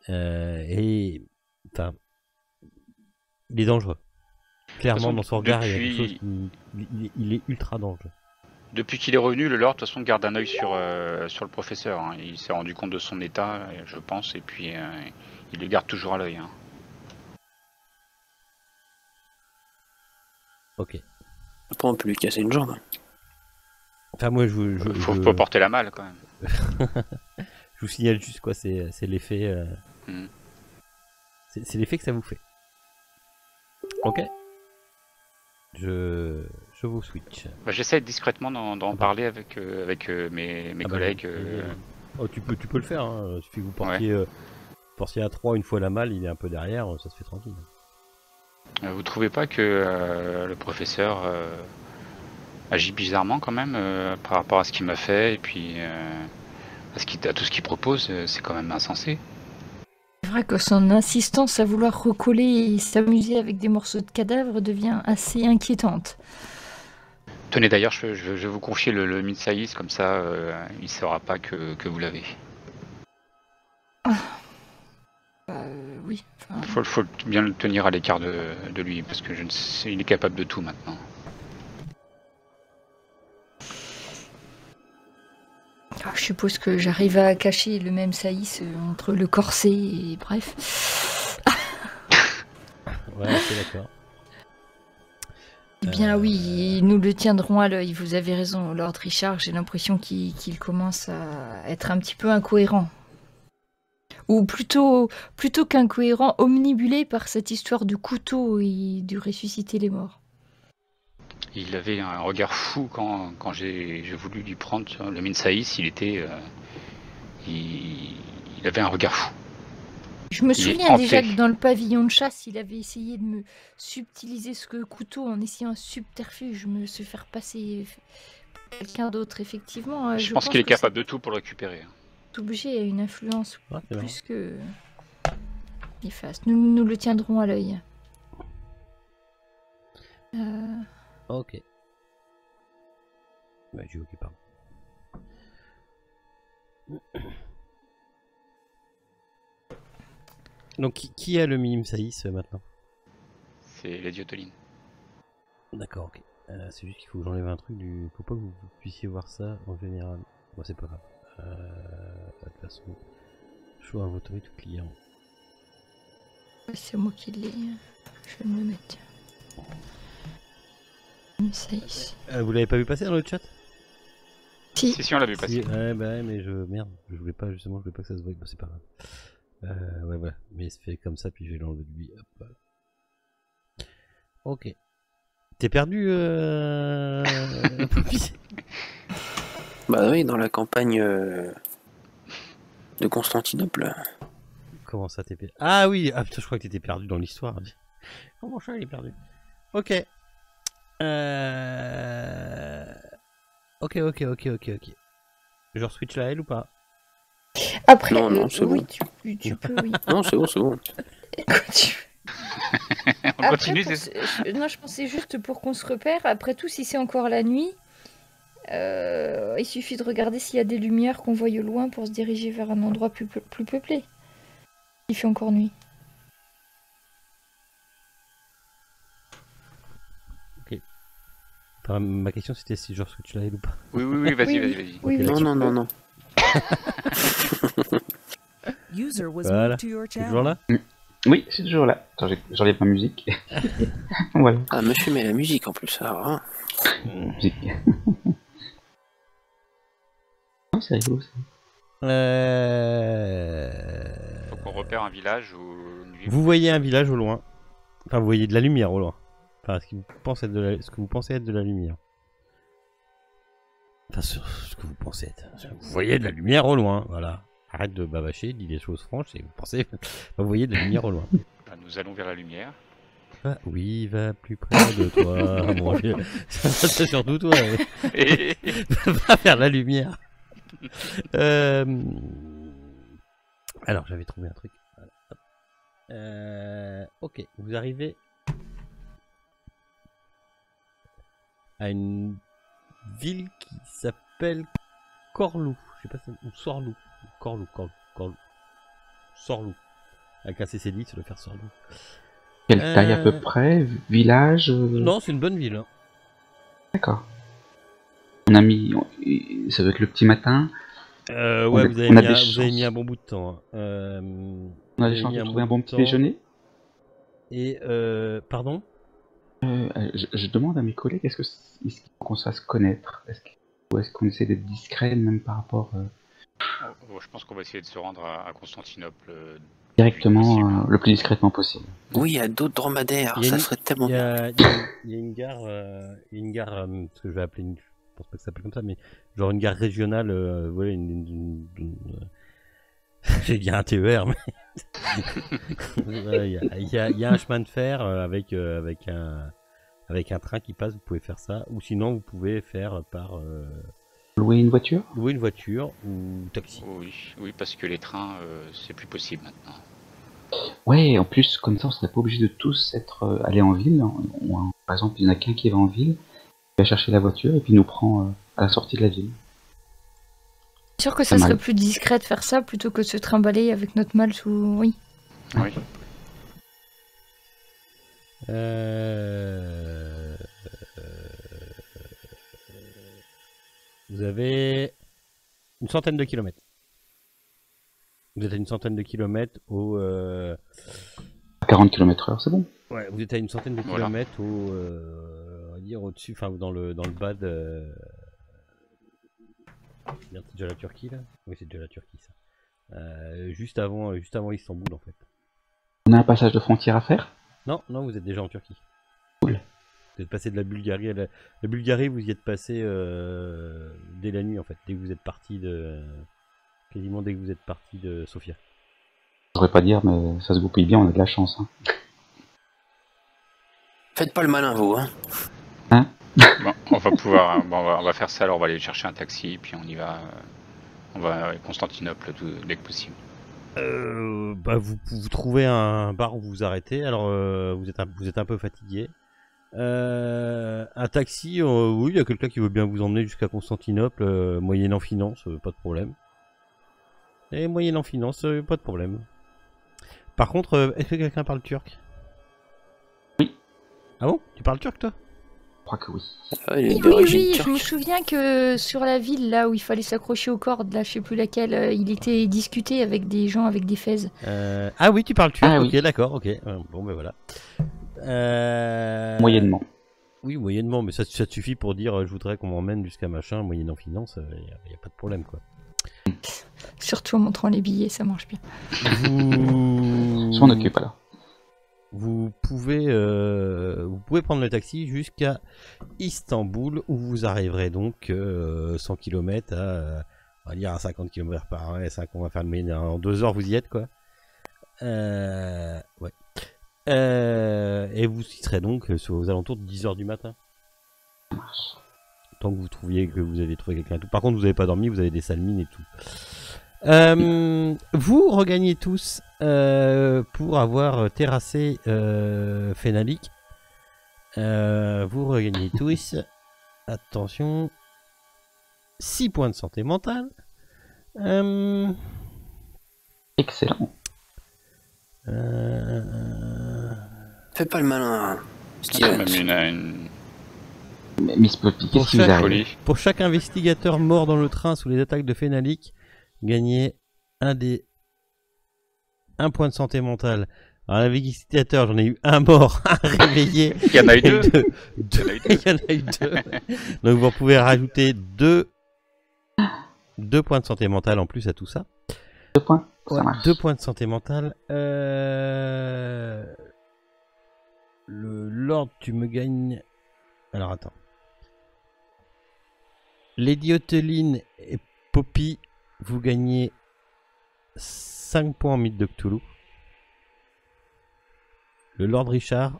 Et, enfin, il est dangereux. Clairement, façon, dans son regard, il y a quelque depuis- chose il est ultra dangereux. Depuis qu'il est revenu, le Lord, de toute façon, garde un œil sur le professeur. Hein. Il s'est rendu compte de son état, je pense, et puis il le garde toujours à l'œil. Hein. Ok. Après, on peut lui casser une jambe. Enfin, moi, Faut porter la malle, quand même. je vous signale juste quoi, c'est l'effet. Mhm. C'est l'effet que ça vous fait. Ok. Je vous switch. Bah, j'essaie discrètement d'en parler avec mes Ah bah, collègues. Oh, tu peux le faire. Hein. Il suffit que vous portiez à 3 une fois la malle, il est un peu derrière, ça se fait tranquille. Vous trouvez pas que le professeur agit bizarrement quand même par rapport à ce qu'il m'a fait et puis à tout ce qu'il propose, c'est quand même insensé. C'est vrai que son insistance à vouloir recoller et s'amuser avec des morceaux de cadavres devient assez inquiétante. Tenez d'ailleurs, je vais vous confier le Mitsaïs, comme ça il saura pas que vous l'avez. Oui. Enfin, Faut bien le tenir à l'écart de lui parce que il est capable de tout maintenant. je suppose que j'arrive à cacher le même saïs entre le corset et bref. Ouais, c'est d'accord. Eh bien oui, nous le tiendrons à l'œil. Vous avez raison, Lord Richard. J'ai l'impression qu'il commence à être un petit peu incohérent. Ou plutôt qu'incohérent, omnibulé par cette histoire du couteau et de ressusciter les morts. Il avait un regard fou quand j'ai voulu lui prendre le Minsaïs, il avait un regard fou. Je me Il est souviens déjà hanté. que dans le pavillon de chasse, il avait essayé de me subtiliser ce couteau en essayant un subterfuge, me se faire passer pour quelqu'un d'autre, effectivement. Je pense qu'il est que capable de tout pour le récupérer. cet objet a une influence Ah, c'est marrant. plus que néfaste. Nous le tiendrons à l'œil. Ok. Bah, j'ai ok, pardon. Donc, qui a le minimum saïs maintenant? C'est Lady Otoline. D'accord, ok. C'est juste qu'il faut que j'enlève un truc du. Faut pas que vous puissiez voir ça en général. Bon, c'est pas grave. De toute façon, choix inventory tout client. C'est moi qui l'ai. Je vais me le mettre. Ça y est. Vous l'avez pas vu passer dans le chat? Si. Si, on l'a vu Si, passer. ouais, bah ouais, mais merde, je voulais pas justement, je voulais pas que ça se voie. Bon, c'est pas grave. Ouais, voilà. Mais c'est fait comme ça, puis je vais l'enlever de lui. Hop, voilà. Ok. T'es perdu, Poppy? Bah oui, dans la campagne de Constantinople. Comment ça t'es perdu? Ah oui, ah putain, je crois que t'étais perdu dans l'histoire. Comment ça, il est perdu? Ok. Ok. Je switch la L ou pas? Après, Non, c'est oui, bon. tu peux, oui. Non, c'est bon, c'est bon. On continue, c'est ça? Non, je pensais juste pour qu'on se repère. Après tout, si c'est encore la nuit, il suffit de regarder s'il y a des lumières qu'on voit au loin pour se diriger vers un endroit plus peuplé. Il fait encore nuit. Enfin, ma question c'était si je switch la L ou pas. Oui, vas-y, Oui, vas-y. oui, Ok, oui, Non. User was Voilà. moved to your T'es toujours channel. là? Oui, c'est toujours là. Attends, j'enlève ma musique. Voilà, Ah, monsieur met la musique en plus, alors. Hein. musique. Non, c'est rigolo ça. Faut qu'on repère un village ou une ville. Vous voyez un village au loin. Enfin, vous voyez de la lumière au loin. Enfin, ce que vous pensez être de la lumière. Enfin, ce que vous pensez être. Vous voyez de la lumière au loin, voilà. Arrête de bavacher, dis les choses franches et vous pensez. Vous voyez de la lumière au loin. Bah, nous allons vers la lumière. Ah, oui, va plus près de toi, mon vieux. C'est surtout toi. Et... Va vers la lumière. Alors, j'avais trouvé un truc. Voilà. Ok, vous arrivez à une ville qui s'appelle Corlou. Je sais pas si ou Sorlou. Corlou. Sorlou. Avec un CC10, ça doit faire Sorlou. Quelle taille à peu près? Village? Non, c'est une bonne ville. Hein. D'accord. On a mis... Ça doit être le petit matin. Ouais, On a- vous avez on a mis des vous avez mis chances. un bon bout de temps. Hein. On a Vous des avez chances mis de un trouver un bout bon de petit temps. déjeuner. Et pardon? Je demande à mes collègues, est-ce qu'il faut qu'on se fasse connaître? Ou est-ce qu'on essaie d'être discret même par rapport je pense qu'on va essayer de se rendre à Constantinople directement possible. le plus discrètement possible? Oui, il y a d'autres dromadaires, Il y a ça une- serait tellement Il y bien. a une gare, ce que je vais appeler je pense pas que ça s'appelle comme ça, mais genre une gare régionale, voilà, j'ai dit un TER, mais voilà, il y a un chemin de fer avec un train qui passe, vous pouvez faire ça, ou sinon vous pouvez faire par Louer une voiture? louer une voiture ou taxi. Oui, parce que les trains, c'est plus possible maintenant. Ouais, en plus, comme ça, on serait pas obligé de tous aller en ville. Par exemple, il y en a qu'un qui va en ville, il va chercher la voiture et puis il nous prend à la sortie de la ville. C'est sûr que ça Pas serait mal. plus discret de faire ça plutôt que de se trimballer avec notre mal sous... Oui. Oui. Vous avez une centaine de kilomètres. Vous êtes à une centaine de kilomètres au... À 40 km/h, c'est bon. Ouais, vous êtes à une centaine de Voilà. kilomètres au... on va dire au-dessus, enfin dans le bas de... Merde, c'est déjà la Turquie là? Oui, c'est déjà la Turquie ça. Juste avant Istanbul en fait. On a un passage de frontière à faire? Non, vous êtes déjà en Turquie. Cool. Vous êtes passé de la Bulgarie à la Bulgarie, vous y êtes passé dès la nuit en fait, dès que vous êtes parti quasiment dès que vous êtes parti de Sofia. Je voudrais pas dire, mais ça se goupille bien, on a de la chance. Hein. Faites pas le malin, vous, hein. Bon, on va pouvoir, on va faire ça. Alors, on va aller chercher un taxi, puis on y va. On va à Constantinople dès que possible. Vous trouvez un bar où vous arrêtez. Alors, vous êtes un peu fatigué. Un taxi, oui, il y a quelqu'un qui veut bien vous emmener jusqu'à Constantinople, moyennant finance, pas de problème. Et moyennant finance, pas de problème. Par contre, est-ce que quelqu'un parle turc? Oui. Ah bon? Tu parles turc, toi? Je crois que oui. Ah, il est Oui, d'origine oui, je turque. me souviens que sur la ville, là où il fallait s'accrocher aux cordes, là, je sais plus laquelle, il était discuté avec des gens avec des fez. Ah oui, tu parles turc, Ah ok, oui. d'accord, ok. Bon, ben voilà. Moyennement. Oui, moyennement, mais ça te suffit pour dire je voudrais qu'on m'emmène jusqu'à machin, moyennant finance, y a pas de problème, quoi. Surtout en montrant les billets, ça marche bien. Vous... Je m'en occupe alors. Vous pouvez prendre le taxi jusqu'à Istanbul où vous arriverez donc 100 km on va dire à 50 km par heure. On va faire le moyenne en 2 heures, vous y êtes quoi. Ouais. Et vous y serez donc aux alentours de 10 heures du matin. Tant que vous trouviez que vous avez trouvé quelqu'un et tout. Par contre, vous n'avez pas dormi, vous avez des sales mines et tout. Vous regagnez tous pour avoir terrassé Fenalik. Vous regagnez tous. Attention. 6 points de santé mentale. Excellent. Fais pas le malin, C'est quand Steven. même Mais Miss Poppy, qu'est-ce qui vous chaque arrive? folie. Pour chaque investigateur mort dans le train sous les attaques de Fenalik, gagnez un point de santé mentale. Alors l'investigateur, j'en ai eu un mort, un réveillé. Il y en a eu deux. Il y en a eu deux. Donc vous pouvez rajouter deux points de santé mentale en plus à tout ça. 2 points. Ça marche. 2 points de santé mentale. Le Lord, tu me gagnes. Alors attends. Lady Oteline et Poppy, vous gagnez 5 points en mythe de Cthulhu. Le Lord Richard,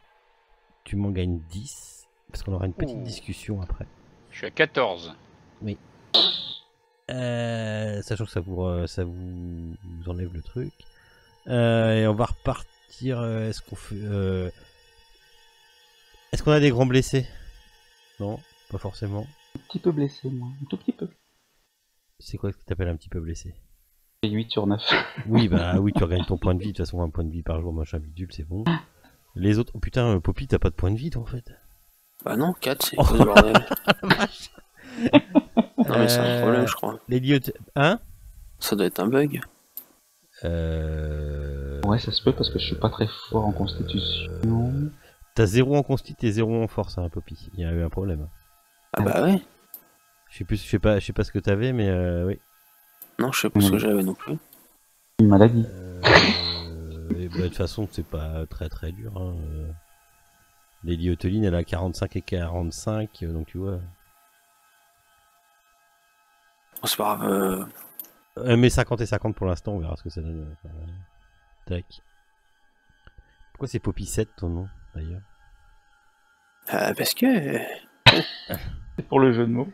tu m'en gagnes 10. Parce qu'on aura une petite discussion après. Je suis à 14. Sachant que ça vous enlève le truc. Et on va repartir. Est-ce qu'on fait. Est-ce qu'on a des grands blessés? Non, pas forcément. Un petit peu blessé, moi. Un tout petit peu. C'est quoi ce que t'appelles un petit peu blessé? Et 8 sur 9. Oui, bah oui, tu regagnes ton point de vie. De toute façon, un point de vie par jour, machin bidule, c'est bon. Les autres. Oh putain, Poppy, t'as pas de point de vie, toi, en fait. Bah non, 4, c'est cause de bordel. Non, mais c'est un problème, je crois. Les lieux. Hein? Ça doit être un bug. Ouais, ça se peut parce que je suis pas très fort en constitution. T'as 0 en consti et 0 en force, hein, Poppy. Il y a eu un problème. Ah bah ouais. Je sais pas ce que t'avais, mais oui. Non, je sais pas ce que j'avais non plus. Une maladie. Et bah, de toute façon, c'est pas très très dur. Hein. Lady Oteline, elle a 45 et 45, donc tu vois. Bon, c'est pas grave. Mais 50 et 50 pour l'instant, on verra ce que ça donne. Tac. Pourquoi c'est Poppy 7 ton nom, d'ailleurs? Parce que. C'est pour le jeu de mots.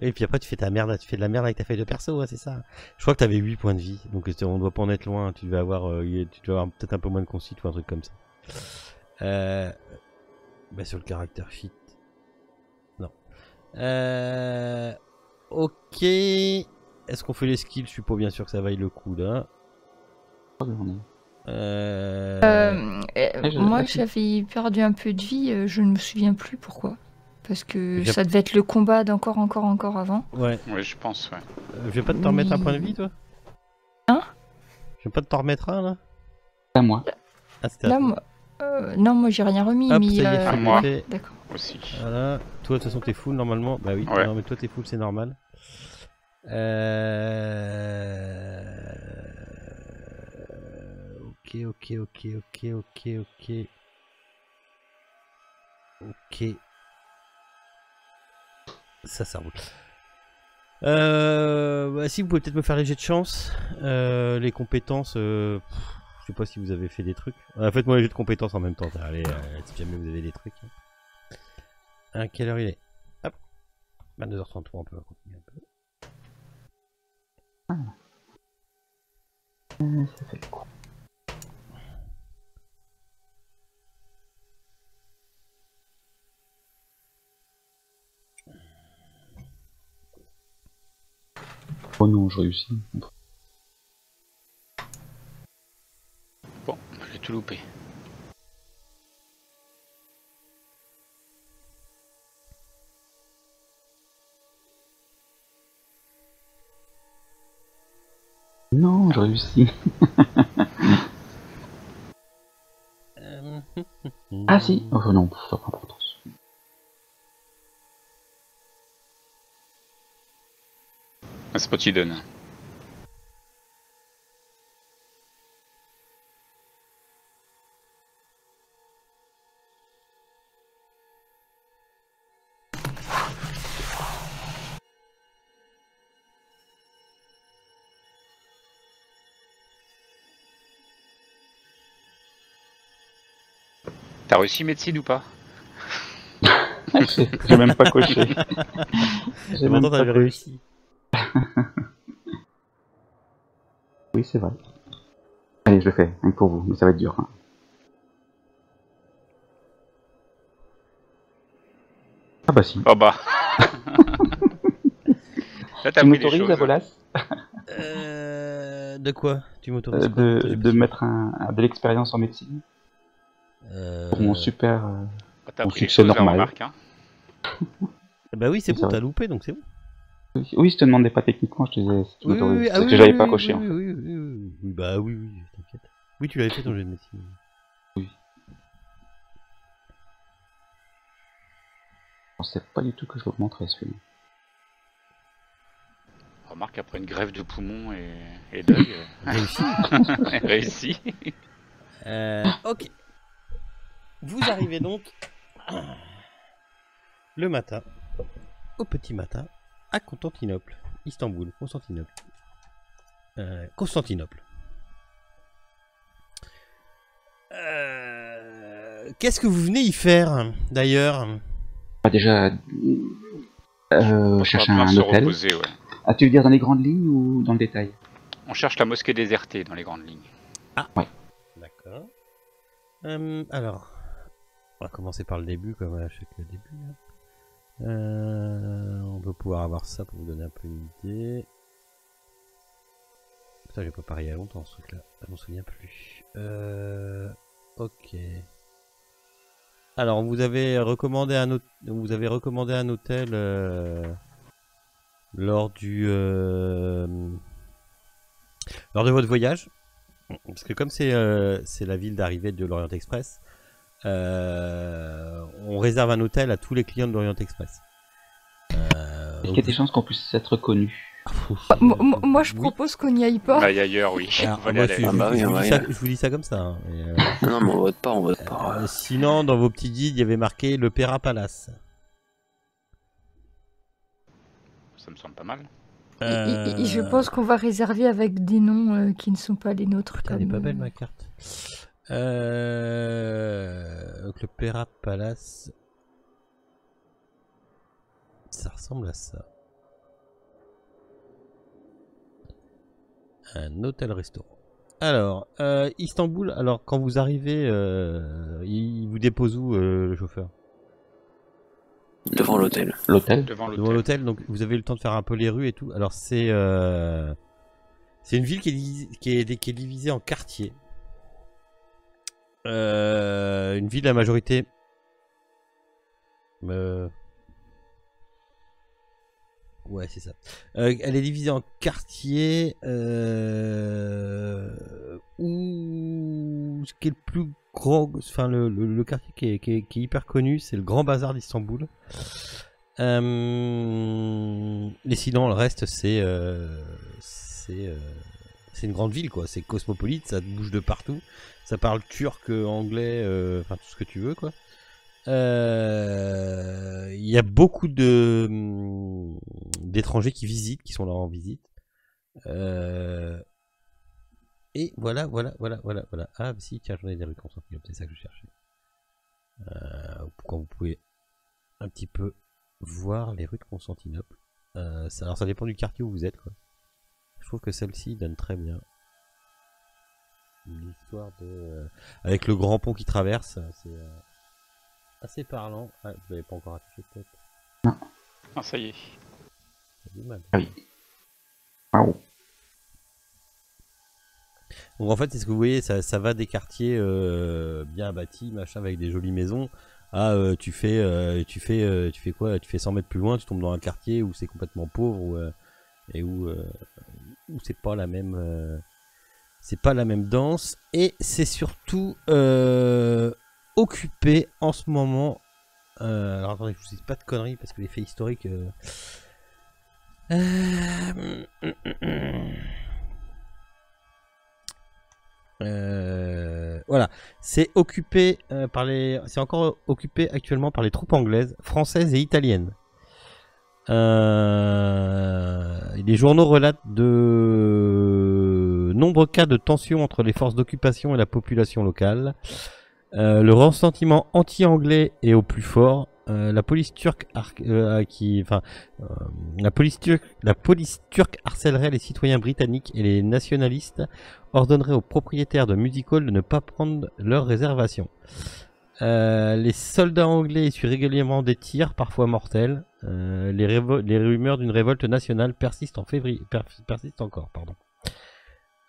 Et puis après, tu fais de la merde avec ta feuille de perso, ouais, c'est ça. Je crois que t'avais 8 points de vie, donc on doit pas en être loin. Tu devais avoir peut-être un peu moins de consti ou un truc comme ça. Bah, sur le caractère sheet. Non. Ok. Est-ce qu'on fait les skills? Je suis pas bien sûr que ça vaille le coup là. Moi, j'avais perdu un peu de vie, je ne me souviens plus pourquoi. Parce que J'ai- ça devait être le combat d'encore avant. Ouais. Oui, je pense, ouais. Je vais pas te remettre un point de vie, toi? Hein? Je vais pas te remettre un là? À moi. Ah, c'était à Là, toi. moi, non, moi j'ai rien remis, Hop, mais ça y est, à c'est moi. fait. d'accord. Aussi. Voilà. Toi, de toute façon, t'es full normalement. Bah oui, Ouais. non, mais toi, t'es full, c'est normal. Ok, ok, ok, ok, ok, ok. Ok. Ça roule. Bah, si vous pouvez peut-être me faire les jets de chance. Les compétences. Je sais pas si vous avez fait des trucs. Faites-moi les jets de compétences en même temps. Allez, si jamais vous avez des trucs. Quelle heure il est? Hop. 22h33, on peut continuer un peu. Ça fait quoi? Oh non, je réussis. Bon, j'ai tout loupé. Non, je réussis. Ah si. Oh non, ça n'a pas d'importance. Un spot il donne. T'as réussi médecine ou pas? J'ai même pas coché. J'ai même Pourtant, pas t'avais coché. réussi. Oui, c'est vrai. Allez, je le fais, rien que pour vous, mais ça va être dur. Hein. Ah bah si. Oh bah. Là, t'as Tu pris des m'autorises, choses. Abolas, De quoi? Tu m'autorises quoi? de mettre de l'expérience en médecine pour mon super... Oh, t'as mon pris des succès choses là, normal. remarque. Hein. Bah oui, c'est Oui, bon, c'est t'as vrai. loupé, donc c'est bon. Oui, je te demandais pas techniquement, je te disais si tu Oui, m'autorises. oui, Parce que j'avais pas coché en fait. oui, bah oui, t'inquiète. Oui, tu l'avais fait ton jeu de médecine. Oui. Je pensais pas du tout que je l'augmenterais celui-là. Remarque, après une grève de poumon et d'œil, Réussi. réussi. Ok. Vous arrivez donc le matin, au petit matin, à Constantinople, Istanbul, Constantinople. Constantinople. Qu'est-ce que vous venez y faire, d'ailleurs? On va déjà chercher On va un se hôtel. reposer, ouais. Ah, tu veux dire dans les grandes lignes ou dans le détail? On cherche la mosquée désertée dans les grandes lignes. Ah, ouais. D'accord. Alors, on va commencer par le début, comme à chaque début. On peut pouvoir avoir ça pour vous donner un peu une idée. Putain, j'ai préparé il y a longtemps ce truc-là. Je m'en souviens plus. Ok. Alors, vous avez recommandé un hôtel lors de votre voyage. Parce que comme c'est la ville d'arrivée de l'Orient Express, on réserve un hôtel à tous les clients de l'Orient Express. Est-ce qu'il y a des chances qu'on puisse être connus? Moi, je propose qu'on n'y aille pas. Bah, ailleurs, oui. Alors, On va moi, aller ailleurs. je vous dis ça comme ça. Hein. Non, mais on vote pas, on vote pas. Sinon, dans vos petits guides, il y avait marqué le Pera Palace. Ça me semble pas mal. Je pense qu'on va réserver avec des noms qui ne sont pas les nôtres. Elle est pas belle ma carte. Donc le Pera Palace. Ça ressemble à ça. Un hôtel-restaurant. Alors, Istanbul, alors quand vous arrivez, il vous dépose où le chauffeur? Devant l'hôtel. L'hôtel? Devant Devant l'hôtel. l'hôtel, donc vous avez eu le temps de faire un peu les rues et tout. Alors c'est une ville qui est divisée en quartiers. Une ville à majorité. Ouais, c'est ça. Elle est divisée en quartiers où ce qui est le plus grand, enfin le quartier qui est hyper connu, c'est le Grand Bazar d'Istanbul. Et sinon, le reste, c'est une grande ville, quoi. C'est cosmopolite, ça bouge de partout. Ça parle turc, anglais, enfin tout ce que tu veux, quoi. Il y a beaucoup d'étrangers qui visitent, qui sont là en visite. Et voilà. Ah, si, tiens, j'en ai des rues Constantinople, c'est ça que je cherchais. Quand vous pouvez un petit peu voir les rues de Constantinople. Alors, ça dépend du quartier où vous êtes, quoi. Je trouve que celle-ci donne très bien l'histoire de. Avec le grand pont qui traverse, c'est assez parlant. Ah, vous l'avez pas encore affiché, peut-être? Non. Ah, ça y est. C'est du mal. Ah oui. Waouh. Donc en fait, c'est ce que vous voyez, ça va des quartiers bien bâtis, machin, avec des jolies maisons. Ah, tu fais quoi? Tu fais 100 mètres plus loin, tu tombes dans un quartier où c'est complètement pauvre et où c'est pas la même, danse. Et c'est surtout occupé en ce moment. Alors attendez, je vous dis pas de conneries parce que les faits historiques. Voilà, c'est occupé c'est encore occupé actuellement par les troupes anglaises, françaises et italiennes. Les journaux relatent de nombreux cas de tensions entre les forces d'occupation et la population locale. Le ressentiment anti-anglais est au plus fort. La police turque harcèlerait les citoyens britanniques et les nationalistes ordonnerait aux propriétaires de music halls de ne pas prendre leurs réservations. Les soldats anglais essuient régulièrement des tirs, parfois mortels. Les rumeurs d'une révolte nationale persistent encore.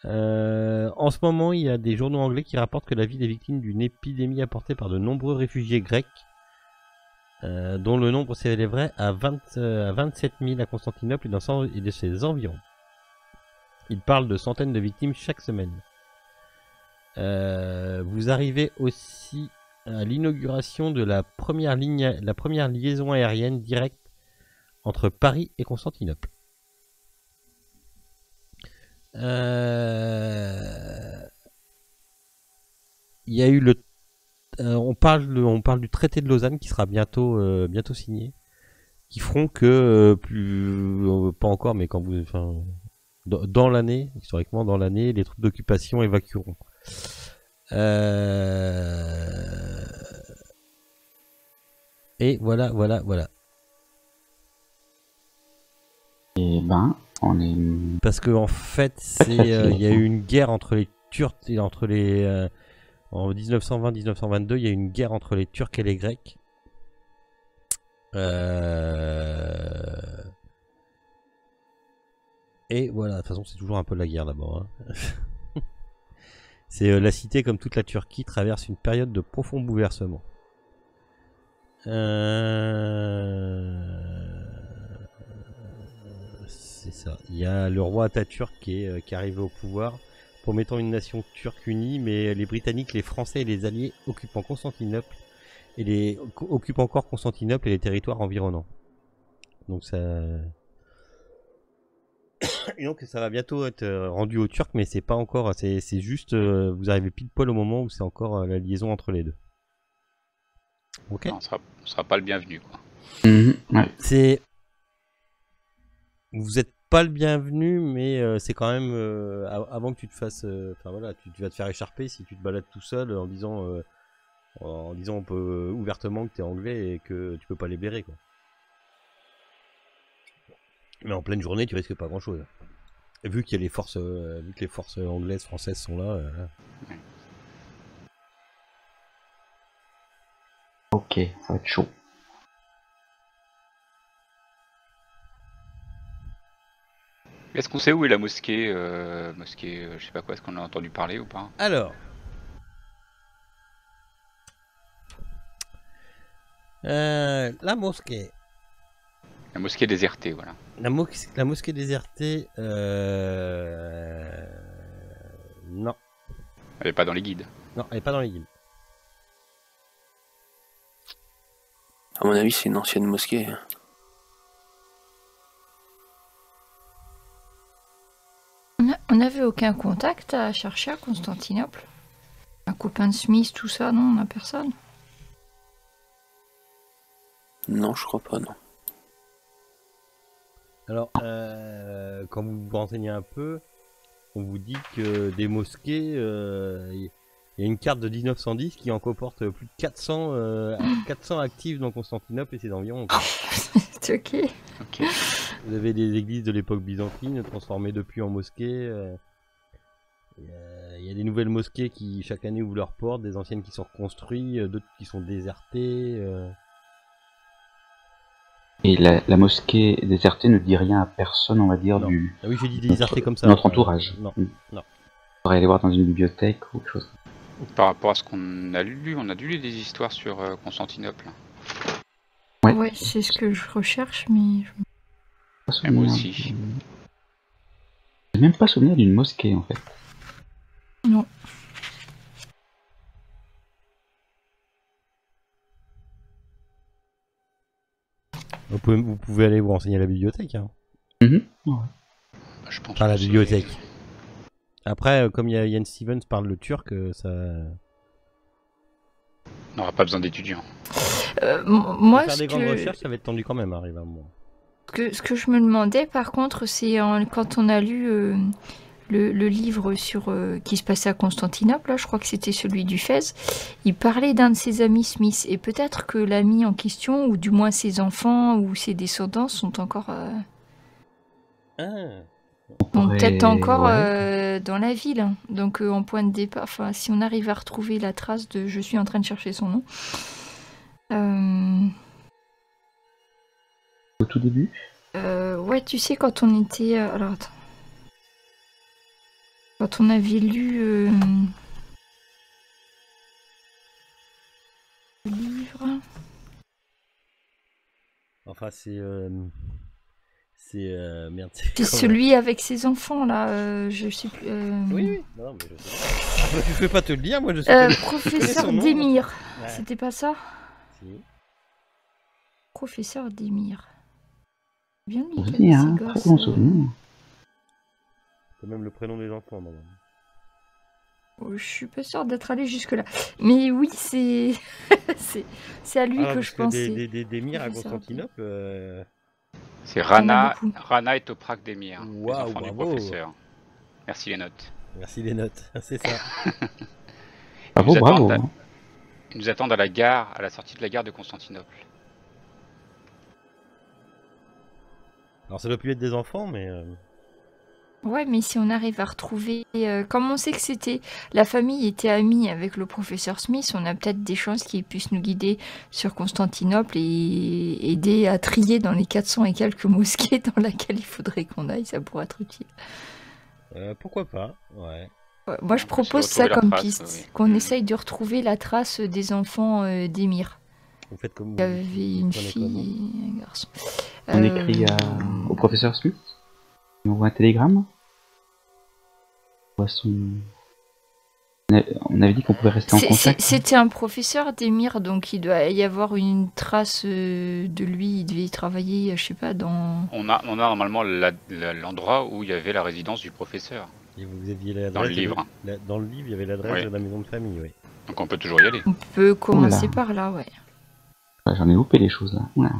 En ce moment, il y a des journaux anglais qui rapportent que la ville est victime d'une épidémie apportée par de nombreux réfugiés grecs, dont le nombre s'élèverait à 27 000 à Constantinople et de ses environs. Il parle de centaines de victimes chaque semaine. Vous arrivez aussi à l'inauguration de la première liaison aérienne directe entre Paris et Constantinople. Il y a eu on parle du traité de Lausanne qui sera bientôt signé, qui feront que pas encore, mais dans l'année, historiquement dans l'année, les troupes d'occupation évacueront. Et voilà. Et ben, on est. Parce que en fait, il y a eu une guerre entre les Turcs et en 1920-1922, il y a eu une guerre entre les Turcs et les Grecs. Et voilà, de toute façon, c'est toujours un peu la guerre là-bas. Hein. C'est la cité, comme toute la Turquie, traverse une période de profond bouleversement. C'est ça. Il y a le roi Atatürk qui est arrivé au pouvoir, promettant une nation turque unie, mais les Britanniques, les Français et les Alliés occupent encore Constantinople et les territoires environnants. Donc ça. Et donc ça va bientôt être rendu aux Turcs, mais c'est pas encore. C'est juste, vous arrivez pile poil au moment où c'est encore la liaison entre les deux. Ok. Non, on sera pas le bienvenu, quoi. Ouais. C'est. Vous êtes pas le bienvenu, mais c'est quand même avant que tu te fasses. Enfin voilà, tu vas te faire écharper si tu te balades tout seul en disant on peut ouvertement que t'es anglais et que tu peux pas les blairer, quoi. Mais en pleine journée, tu risques pas grand chose. Vu qu'il y a les forces, vu que les forces anglaises, françaises sont là. Ok, ça va être chaud. Est-ce qu'on sait où est la mosquée je sais pas quoi, est-ce qu'on a entendu parler ou pas? Alors. La mosquée. La mosquée désertée, voilà. La mosquée désertée. Non. Elle est pas dans les guides. Non, elle est pas dans les guides. À mon avis, c'est une ancienne mosquée. On n'avait aucun contact à chercher à Constantinople. Un copain de Smith, tout ça, non, on n'a personne. Non, je crois pas, non. Alors, quand vous vous renseignez un peu, on vous dit que des mosquées, il y a une carte de 1910 qui en comporte plus de 400 actives dans Constantinople et ses environs. Quoi. C'est ok. Ok. Vous avez des églises de l'époque byzantine transformées depuis en mosquées. Il y a des nouvelles mosquées qui chaque année ouvrent leurs portes, des anciennes qui sont reconstruites, d'autres qui sont désertées. Et la mosquée désertée ne dit rien à personne, on va dire, Non. du Ah oui, j'ai dit désertées comme ça. notre entourage. Non, Mm. non. On pourrait aller voir dans une bibliothèque ou quelque chose. Par rapport à ce qu'on a lu, on a dû lire des histoires sur Constantinople. Ouais. Ouais, c'est ce que je recherche, mais... Pas Et moi souvenir. aussi. J'ai même pas souvenir d'une mosquée en fait. Non. Vous pouvez aller vous renseigner à la bibliothèque. Hein. Mhm. Ouais. Je pense Enfin, la que c'est- bibliothèque. Après, comme Yann Stevens parle le turc, ça. On n'aura pas besoin d'étudiants. Moi, Pour faire ce des grandes que... recherches, ça va être tendu quand même, arrive à un moment. Ce que je me demandais, par contre, c'est quand on a lu le livre sur qui se passait à Constantinople, là, je crois que c'était celui du Fès, il parlait d'un de ses amis Smith, et peut-être que l'ami en question, ou du moins ses enfants ou ses descendants, sont encore, peut-être encore Ouais. dans la ville. Hein. Donc en point de départ, enfin, si on arrive à retrouver la trace de, je suis en train de chercher son nom. Au tout début. Ouais, tu sais, quand on était... alors, attends. Quand on avait lu le livre... Enfin, c'est. Merde. C'est celui avec ses enfants, là. Je sais plus... Oui. Non, mais je sais pas. Ah, bah, tu fais pas te le dire, moi je sais pas. Professeur son nom. Démir. Ouais. C'était pas ça? Si. Professeur Démir. Bien lui, Souvenir, hein, très bon souvenir. C'est même le prénom des enfants, normalement. Je suis pas sûre d'être allée jusque-là. Mais oui, c'est... c'est à lui que je pensais. Des mires à Professeur Constantinople. C'est en a Rana, beaucoup. Rana et Toprak Demir, les Waouh, enfants du bravo. professeur. Merci les notes. Merci les notes, c'est ça. Bravo, nous bravo. attendent Ils nous attendent à la gare, à la sortie de la gare de Constantinople. Alors ça doit plus être des enfants, mais. Ouais, mais si on arrive à retrouver... comme on sait que c'était... La famille était amie avec le professeur Smith, on a peut-être des chances qu'il puisse nous guider sur Constantinople et aider à trier dans les 400 et quelques mosquées dans lesquelles il faudrait qu'on aille, ça pourrait être utile. Pourquoi pas, ouais. Ouais, moi, je On peut essayer de propose ça retrouver la comme trace, piste, oui. qu'on essaye de retrouver la trace des enfants d'Émir. Vous faites comme Il y avait une prenez fille et un garçon. On écrit au professeur Smith. On envoie un télégramme. On voit son... On avait dit qu'on pouvait rester en contact. C'était un professeur d'Émir, donc il doit y avoir une trace de lui. Il devait y travailler, je sais pas, dans... On a normalement l'endroit où il y avait la résidence du professeur. Et vous aviez l'adresse. Dans le livre. Dans le livre, il y avait l'adresse Oui. de la maison de famille, oui. Donc on peut toujours y aller. On peut commencer Oula. par là, ouais. Ouais, j'en ai loupé les choses là. Oula.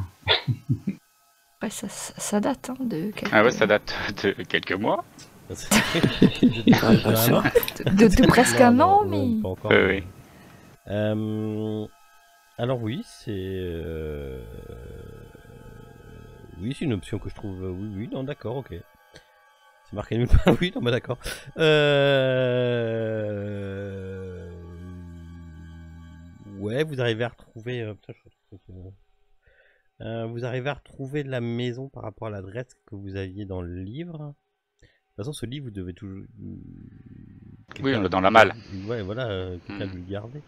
Ouais, ça date, hein, de quelques... Ah ouais, ça date de quelques mois. de presque un an, mais... Pas encore. Oui. Alors oui, c'est... Oui, c'est une option que je trouve... Oui, non, d'accord, ok. C'est marqué nulle part, oui, non, bah d'accord. Ouais, vous arrivez à retrouver... vous arrivez à retrouver la maison par rapport à l'adresse que vous aviez dans le livre. De toute façon, ce livre, vous devez toujours... Oui, on l'a dans la malle. Ouais, voilà, quelqu'un de le garder.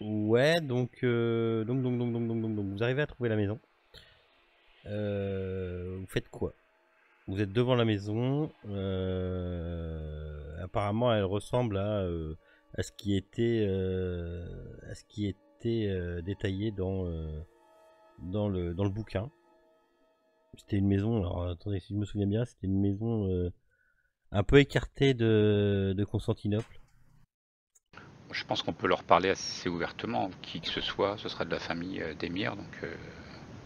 Ouais, donc, vous arrivez à trouver la maison. Vous faites quoi? Vous êtes devant la maison. Apparemment, elle ressemble à ce qui était, détaillé dans le bouquin. C'était une maison, alors attendez, si je me souviens bien, c'était une maison un peu écartée de Constantinople. Je pense qu'on peut leur parler assez ouvertement, qui que ce soit, ce sera de la famille d'Emir, donc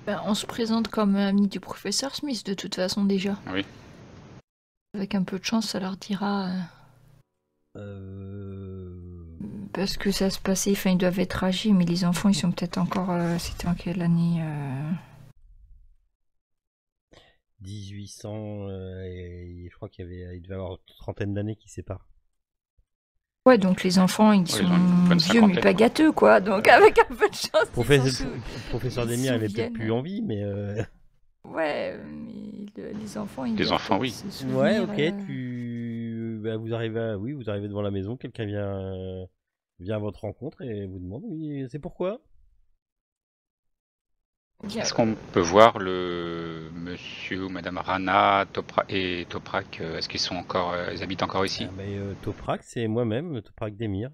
Ben, on se présente comme ami du professeur Smith de toute façon déjà. oui. Avec un peu de chance, ça leur dira. Parce que ça se passait, enfin ils doivent être âgés, mais les enfants ils sont peut-être encore. C'était en quelle année 1800, et je crois il devait avoir une trentaine d'années qui séparent. Ouais, donc les enfants ils ils sont ont une bonne vieux mais cinquantaine, pas quoi. gâteux quoi, donc avec un peu de chance. Professeur ils Demir se avait peut-être souviennent. plus envie, mais Ouais, mais les enfants ils Les doivent enfants, peut-être oui. se ouais, souvenir, ok, bah, vous arrivez devant la maison, quelqu'un vient à votre rencontre et vous demande, oui, c'est pourquoi? Bien, Est-ce qu'on peut voir le monsieur ou madame Rana et Toprak, est-ce qu'ils sont encore, ils habitent encore ici? Ah, bah, Toprak, c'est moi-même, Toprak Demir.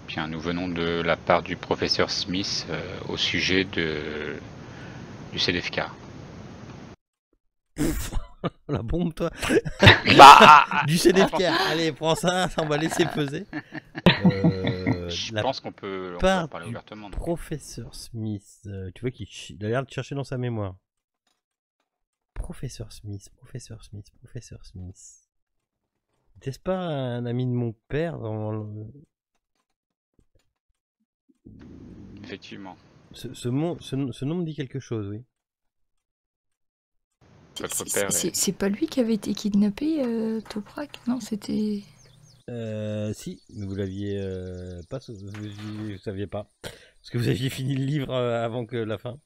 Bien, nous venons de la part du professeur Smith au sujet du CDFK. La bombe, toi. Bah, Du CDFK. Allez, prends ça, on va laisser peser. je La pense qu'on peut leur part parler du ouvertement. donc. professeur Smith, tu vois qu'il il a l'air de chercher dans sa mémoire. Professeur Smith. N'était-ce pas un ami de mon père dans Effectivement. ce nom me dit quelque chose, oui. Votre père est... c'est pas lui qui avait été kidnappé, Toprak? Non, c'était. Si, mais vous l'aviez pas, vous saviez pas. Parce que vous aviez fini le livre avant que la fin.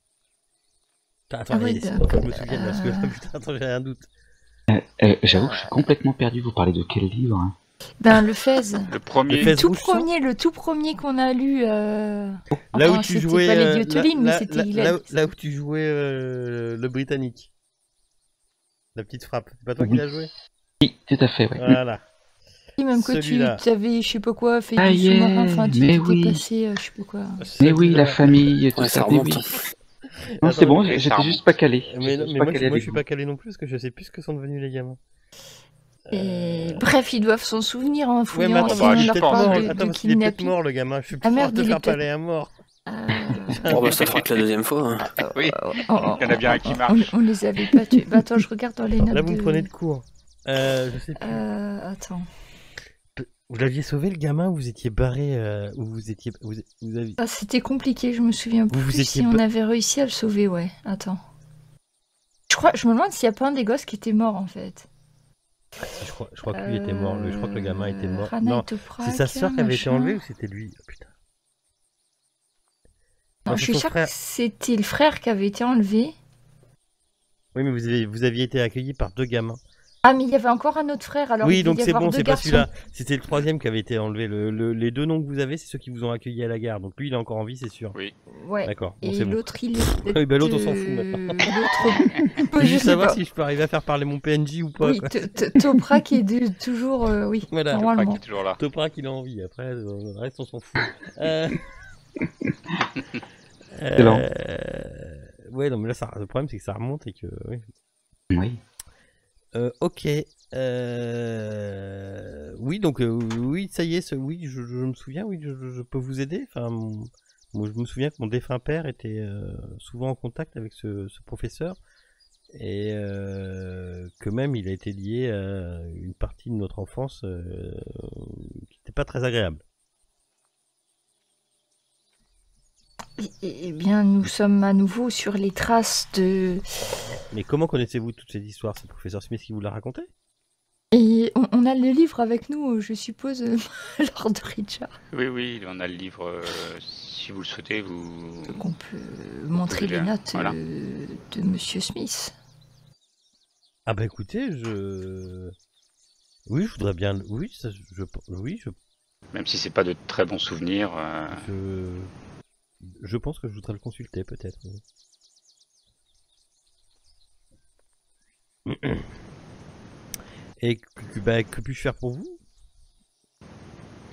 Attends, Ah ouais, laissez-moi que je me souvienne, parce que là, putain, attends, j'ai un doute. J'avoue que je suis complètement perdu. Vous parlez de quel livre, hein? Ben, le Fez. Le premier... Le Fez Tout rouge sang. le tout premier qu'on a lu. Là Enfin, où tu c'était jouais, pas les Diotoline, mais c'était là où tu jouais le Britannique. La petite frappe. C'est pas toi qui l'as joué? Oui, tout à fait, ouais. Voilà. Même que tu Celui-là. avais, je sais pas quoi, fait Ah, du yeah, sous-marin, enfin, tu mais t'étais oui. passé, je sais pas quoi. Mais oui, la famille, tout Ouais, ça ça, mais remonte. oui. Non, Attends, c'est bon, mais ça j'étais remonte. juste pas calé. Mais, J'étais juste mais pas moi, calé je avec suis vous. pas calé non plus parce que je sais plus ce que sont devenus les gamins. Et... Bref, ils doivent s'en souvenir en Ouais, mais fouillant, attends, si bah, on je il est leur sais peut-être pas, parle mort. de- de Attends, parce qu'il est peut-être kidnapping. mort, le gamin. Je suis Ah, pas merde, te il est faire peut-être- parler à mort. Oh, bah, ça fera que la deuxième fois. Hein. Oui, Oh, il y en a bien un qui marche. on les avait pas tués. Bah, attends, je regarde dans les notes. Là, vous me prenez de court. Je sais plus. Attends. Vous l'aviez sauvé, le gamin, ou vous étiez barré, ou vous étiez... Vous aviez... Ah, c'était compliqué, je me souviens Vous plus étiez si on avait réussi à le sauver, ouais. Attends. Je me demande s'il y a pas un des gosses qui était mort, en fait. Si, je crois que lui était mort. Je crois que le gamin était mort. Rana Non, et Toprak, c'est sa sœur qui avait été machin. enlevée ou c'était lui? Oh, putain. Non, Non, je c'est suis son sûre frère. que c'était le frère qui avait été enlevé. Oui, mais vous aviez été accueilli par deux gamins. Ah, mais il y avait encore un autre frère, alors Oui, il devait donc y c'est avoir bon, deux c'est pas garçons. celui-là. C'était le troisième qui avait été enlevé. Les deux noms que vous avez, c'est ceux qui vous ont accueilli à la gare. Donc lui, il est encore en vie, c'est sûr. Oui. Ouais. D'accord, bon, Et c'est bon. l'autre, il est peut-être... Oui, bah, l'autre, on s'en fout maintenant. L'autre... Je veux je juste sais savoir pas. si je peux arriver à faire parler mon PNJ ou pas. Oui, quoi. Toprak est toujours... oui, Voilà. Toprak normalement. est toujours là. Toprak, il a envie. Après, le reste, on s'en fout. Excellent. Ouais, non, mais là, le problème, c'est que ça remonte et que... Oui. Oui. Ok. Oui, donc, oui, ça y est, oui, je me souviens, oui, je peux vous aider. Enfin, moi, je me souviens que mon défunt père était souvent en contact avec ce professeur et que même il a été lié à une partie de notre enfance qui n'était pas très agréable. Eh bien, nous sommes à nouveau sur les traces de... Mais comment connaissez-vous toute cette histoire? C'est le professeur Smith qui vous l'a raconté? Et on a le livre avec nous, je suppose, Lord Richard. Oui, oui, on a le livre. Si vous le souhaitez, vous... Donc on peut montrer les lire, notes voilà. de Monsieur Smith. Ah bah écoutez, oui, je voudrais bien... Oui, Même si c'est pas de très bons souvenirs. je pense que je voudrais le consulter, peut-être. Et que puis-je faire pour vous?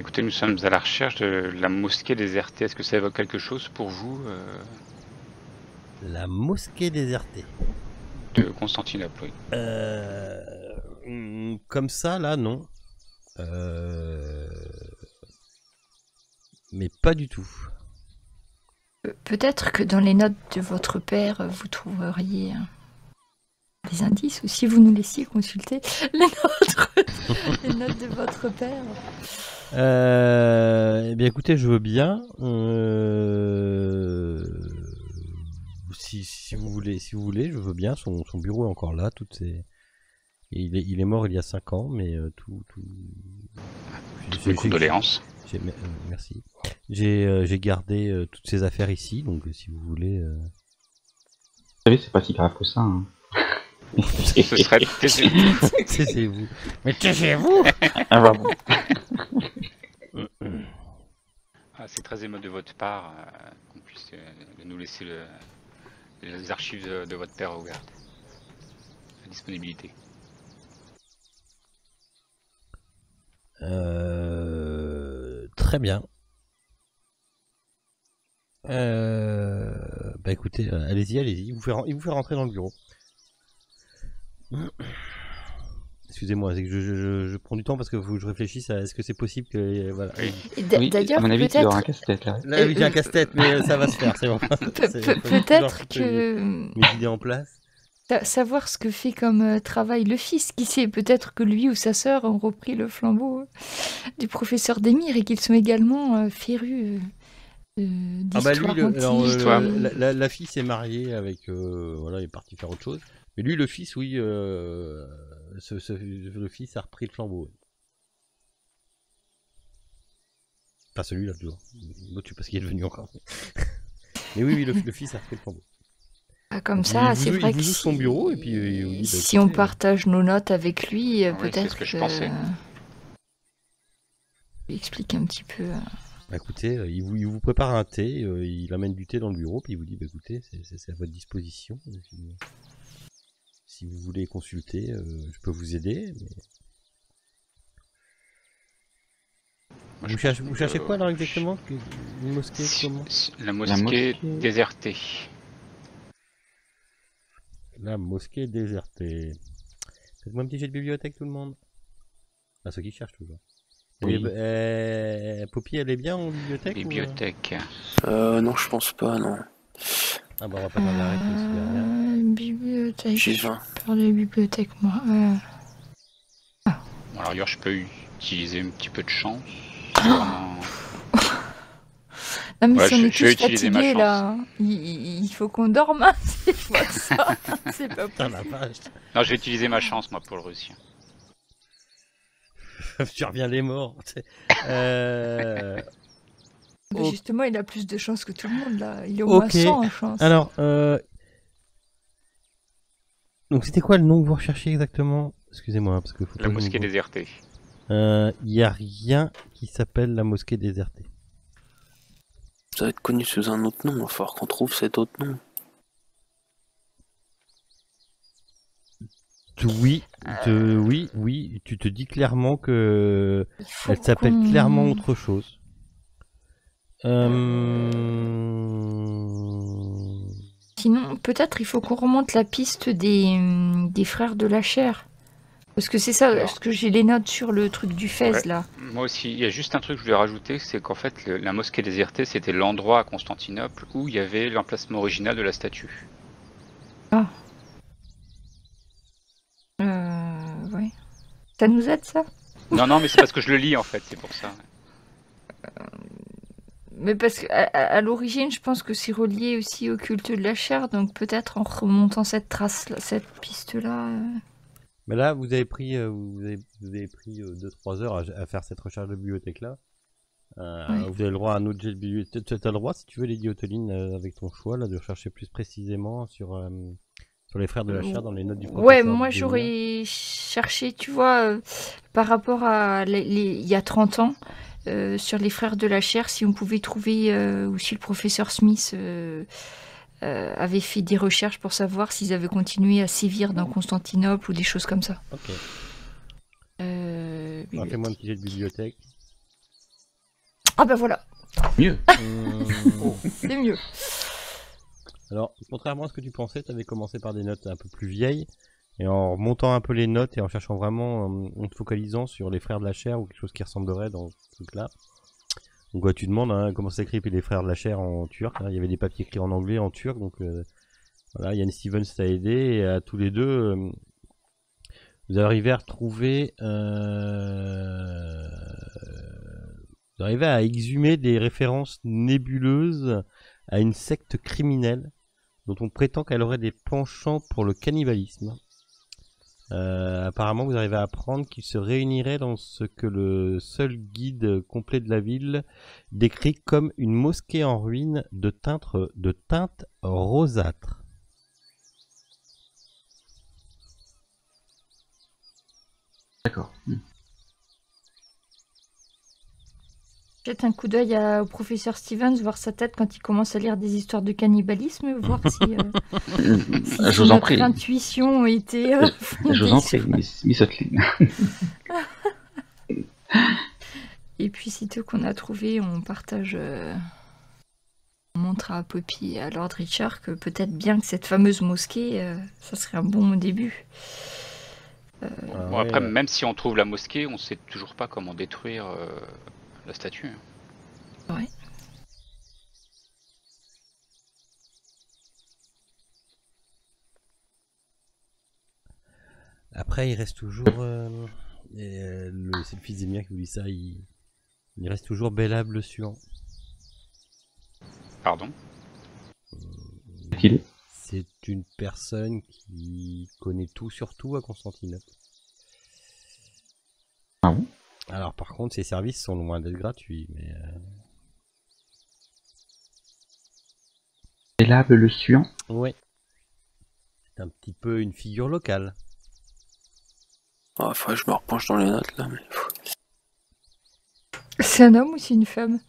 Écoutez, nous sommes à la recherche de la mosquée désertée. Est-ce que ça évoque quelque chose pour vous La mosquée désertée. De Constantinople, oui. Comme ça, là, non. Mais pas du tout. Peut-être que dans les notes de votre père, vous trouveriez des indices, ou si vous nous laissiez consulter les notes de votre père. Eh bien, écoutez, je veux bien. Si vous voulez, je veux bien. Son bureau est encore là. Il est mort il y a 5 ans, mais tout. Toutes mes condoléances. Merci. J'ai gardé toutes ces affaires ici, donc si vous voulez. Vous savez, c'est pas si grave que ça. Hein. Ce serait Taisez-vous. Mais taisez-vous. Ah bah bon. C'est très aimable de votre part qu'on puisse nous laisser les archives de votre père ouvertes. À disponibilité. Très bien. Bah écoutez, allez-y. Il vous fait rentrer dans le bureau. Excusez-moi, c'est que je prends du temps parce que faut que je réfléchisse à est-ce que c'est possible que voilà. Oui, D'ailleurs, à mon avis, il peut-être. aura un casse-tête là. Là, oui, j'ai un casse-tête, mais ça va se faire, c'est bon. Peut-être que mes idées en place. savoir ce que fait comme travail le fils, qui sait, peut-être que lui ou sa sœur ont repris le flambeau du professeur Demir et qu'ils sont également férus d'histoire lui, antique. la fille s'est mariée avec voilà, il est parti faire autre chose. Mais lui, le fils, oui, le fils a repris le flambeau. Oui. Enfin, celui-là, toujours. L'autre, je sais pas ce qu'il est devenu encore. Mais oui, le fils a repris le flambeau. Comme ça, c'est vrai que son bureau, et puis, si on partage nos notes avec lui, peut-être c'est ce que je pensais. Il explique un petit peu. Bah, écoutez, il vous prépare un thé, il amène du thé dans le bureau, puis il vous dit, bah, écoutez, c'est à votre disposition. Si vous voulez consulter, je peux vous aider. Mais... Vous cherchez quoi alors exactement? Une mosquée comment? La mosquée désertée. La mosquée désertée. Faites-moi un petit jet de bibliothèque tout le monde. Ah, ceux qui cherchent toujours. Oui. Poppy, elle est bien en bibliothèque? Bibliothèque. Non, je pense pas, non. Ah bah on va pas mal l'arrêter aussi derrière. Bibliothèque. J'ai 20. Je parle de bibliothèque, moi. Bon, alors, je peux utiliser un petit peu de chance. Non, mais Ouais, si on est je vais tous utiliser ma fatigués, chance. là, il faut qu'on dorme, hein, c'est pas ça. C'est pas Putain, la vache. Non, je vais utiliser ma chance, moi, pour le réussir. Tu reviens les morts. Mais justement, il a plus de chance que tout le monde, là. Il est au moins 100 en chance. Alors, donc c'était quoi le nom que vous recherchez exactement? Excusez-moi, parce que faut La mosquée désertée. Il n'y a rien qui s'appelle la mosquée désertée. Ça doit être connu sous un autre nom, il va falloir qu'on trouve cet autre nom. Oui, tu te dis clairement que elle s'appelle clairement autre chose. Sinon, peut-être il faut qu'on remonte la piste des frères de la chair. Parce que c'est ça, parce que j'ai les notes sur le truc du Fès, là. Moi aussi, il y a juste un truc que je voulais rajouter, c'est qu'en fait, la mosquée désertée, c'était l'endroit à Constantinople où il y avait l'emplacement original de la statue. Ah. Ouais. Ça nous aide, ça? Non, mais c'est parce que je le lis, en fait, c'est pour ça. Mais parce qu'à l'origine, je pense que c'est relié aussi au culte de la chair, donc peut-être en remontant cette trace, cette piste-là. Mais là, vous avez pris 2-3 heures à faire cette recherche de bibliothèque-là. Ouais. Vous avez le droit à un autre jet de bibliothèque. Tu as le droit, si tu veux, Lady Oteline, avec ton choix, là, de rechercher plus précisément sur les frères de la chair dans les notes du professeur. Ouais, moi j'aurais cherché, tu vois, par rapport à il y a 30 ans, sur les frères de la chair, si on pouvait trouver, ou si le professeur Smith avait fait des recherches pour savoir s'ils avaient continué à sévir dans Constantinople ou des choses comme ça. Ok. Fais-moi un petit jet de bibliothèque. Ah bah voilà. Mieux. C'est mieux. Alors, contrairement à ce que tu pensais, tu avais commencé par des notes un peu plus vieilles, et en remontant un peu les notes et en cherchant vraiment, en te focalisant sur les frères de la chair ou quelque chose qui ressemblerait dans ce truc-là. Donc tu demandes hein, comment s'écrit les frères de la chair en turc. Hein. Il y avait des papiers écrits en anglais, en turc, donc voilà, Yann Stevens t'a aidé, et à tous les deux, vous arrivez à retrouver, vous arrivez à exhumer des références nébuleuses à une secte criminelle dont on prétend qu'elle aurait des penchants pour le cannibalisme. Apparemment, vous arrivez à apprendre qu'ils se réuniraient dans ce que le seul guide complet de la ville décrit comme une mosquée en ruine de teinte rosâtre. D'accord. Jette un coup d'œil au professeur Stevens, voir sa tête quand il commence à lire des histoires de cannibalisme, voir si, Je vous en prie. notre intuition était Je vous en fondée prie, sur- Miss Otlin. Et puis, sitôt qu'on a trouvé, on partage. On montre à Poppy et à Lord Richard que peut-être bien que cette fameuse mosquée, ça serait un bon début. Bon, après, même si on trouve la mosquée, on sait toujours pas comment détruire la statue. Ouais. Après, il reste toujours. C'est le fils d'Emir qui vous dit ça. Il reste toujours Bélab le Suant. Pardon? Qu'il est. C'est une personne qui connaît tout sur tout à Constantinople. Ah bon? Alors, par contre, ses services sont loin d'être gratuits, mais. Bélab le Suant. Ouais. C'est un petit peu une figure locale. Ah, faut que je me repenche dans les notes là. Mais... C'est un homme ou c'est une femme?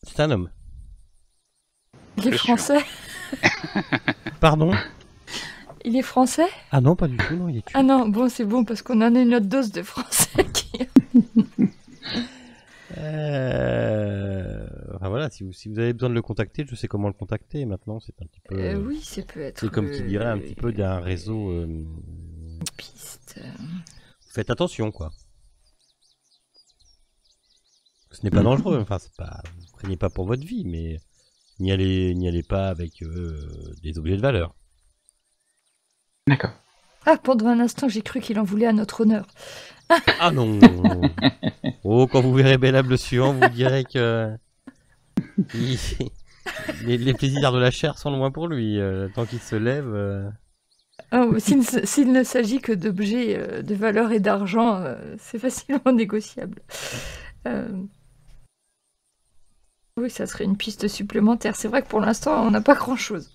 C'est un homme. Il est Je suis sûr. français? Pardon? Il est français? Ah non, pas du tout, non, il est turc. Ah non, bon, c'est bon, parce qu'on en a une autre dose de français qui... Enfin voilà, si vous avez besoin de le contacter, je sais comment le contacter maintenant. C'est un petit peu. oui, ça peut être... C'est comme qui dirait un petit peu d'un réseau. une piste. Faites attention, quoi. Ce n'est pas dangereux. Enfin, c'est pas. Vous craignez pas pour votre vie, mais n'y allez pas avec des objets de valeur. D'accord. Ah, pendant un instant, j'ai cru qu'il en voulait à notre honneur. Ah non. Oh, quand vous verrez Bélab le Suant, vous direz que les plaisirs de la chair sont loin pour lui. Tant qu'il se lève. Oh, s'il ne s'agit que d'objets de valeur et d'argent, c'est facilement négociable. Oui, ça serait une piste supplémentaire. C'est vrai que pour l'instant, on n'a pas grand-chose.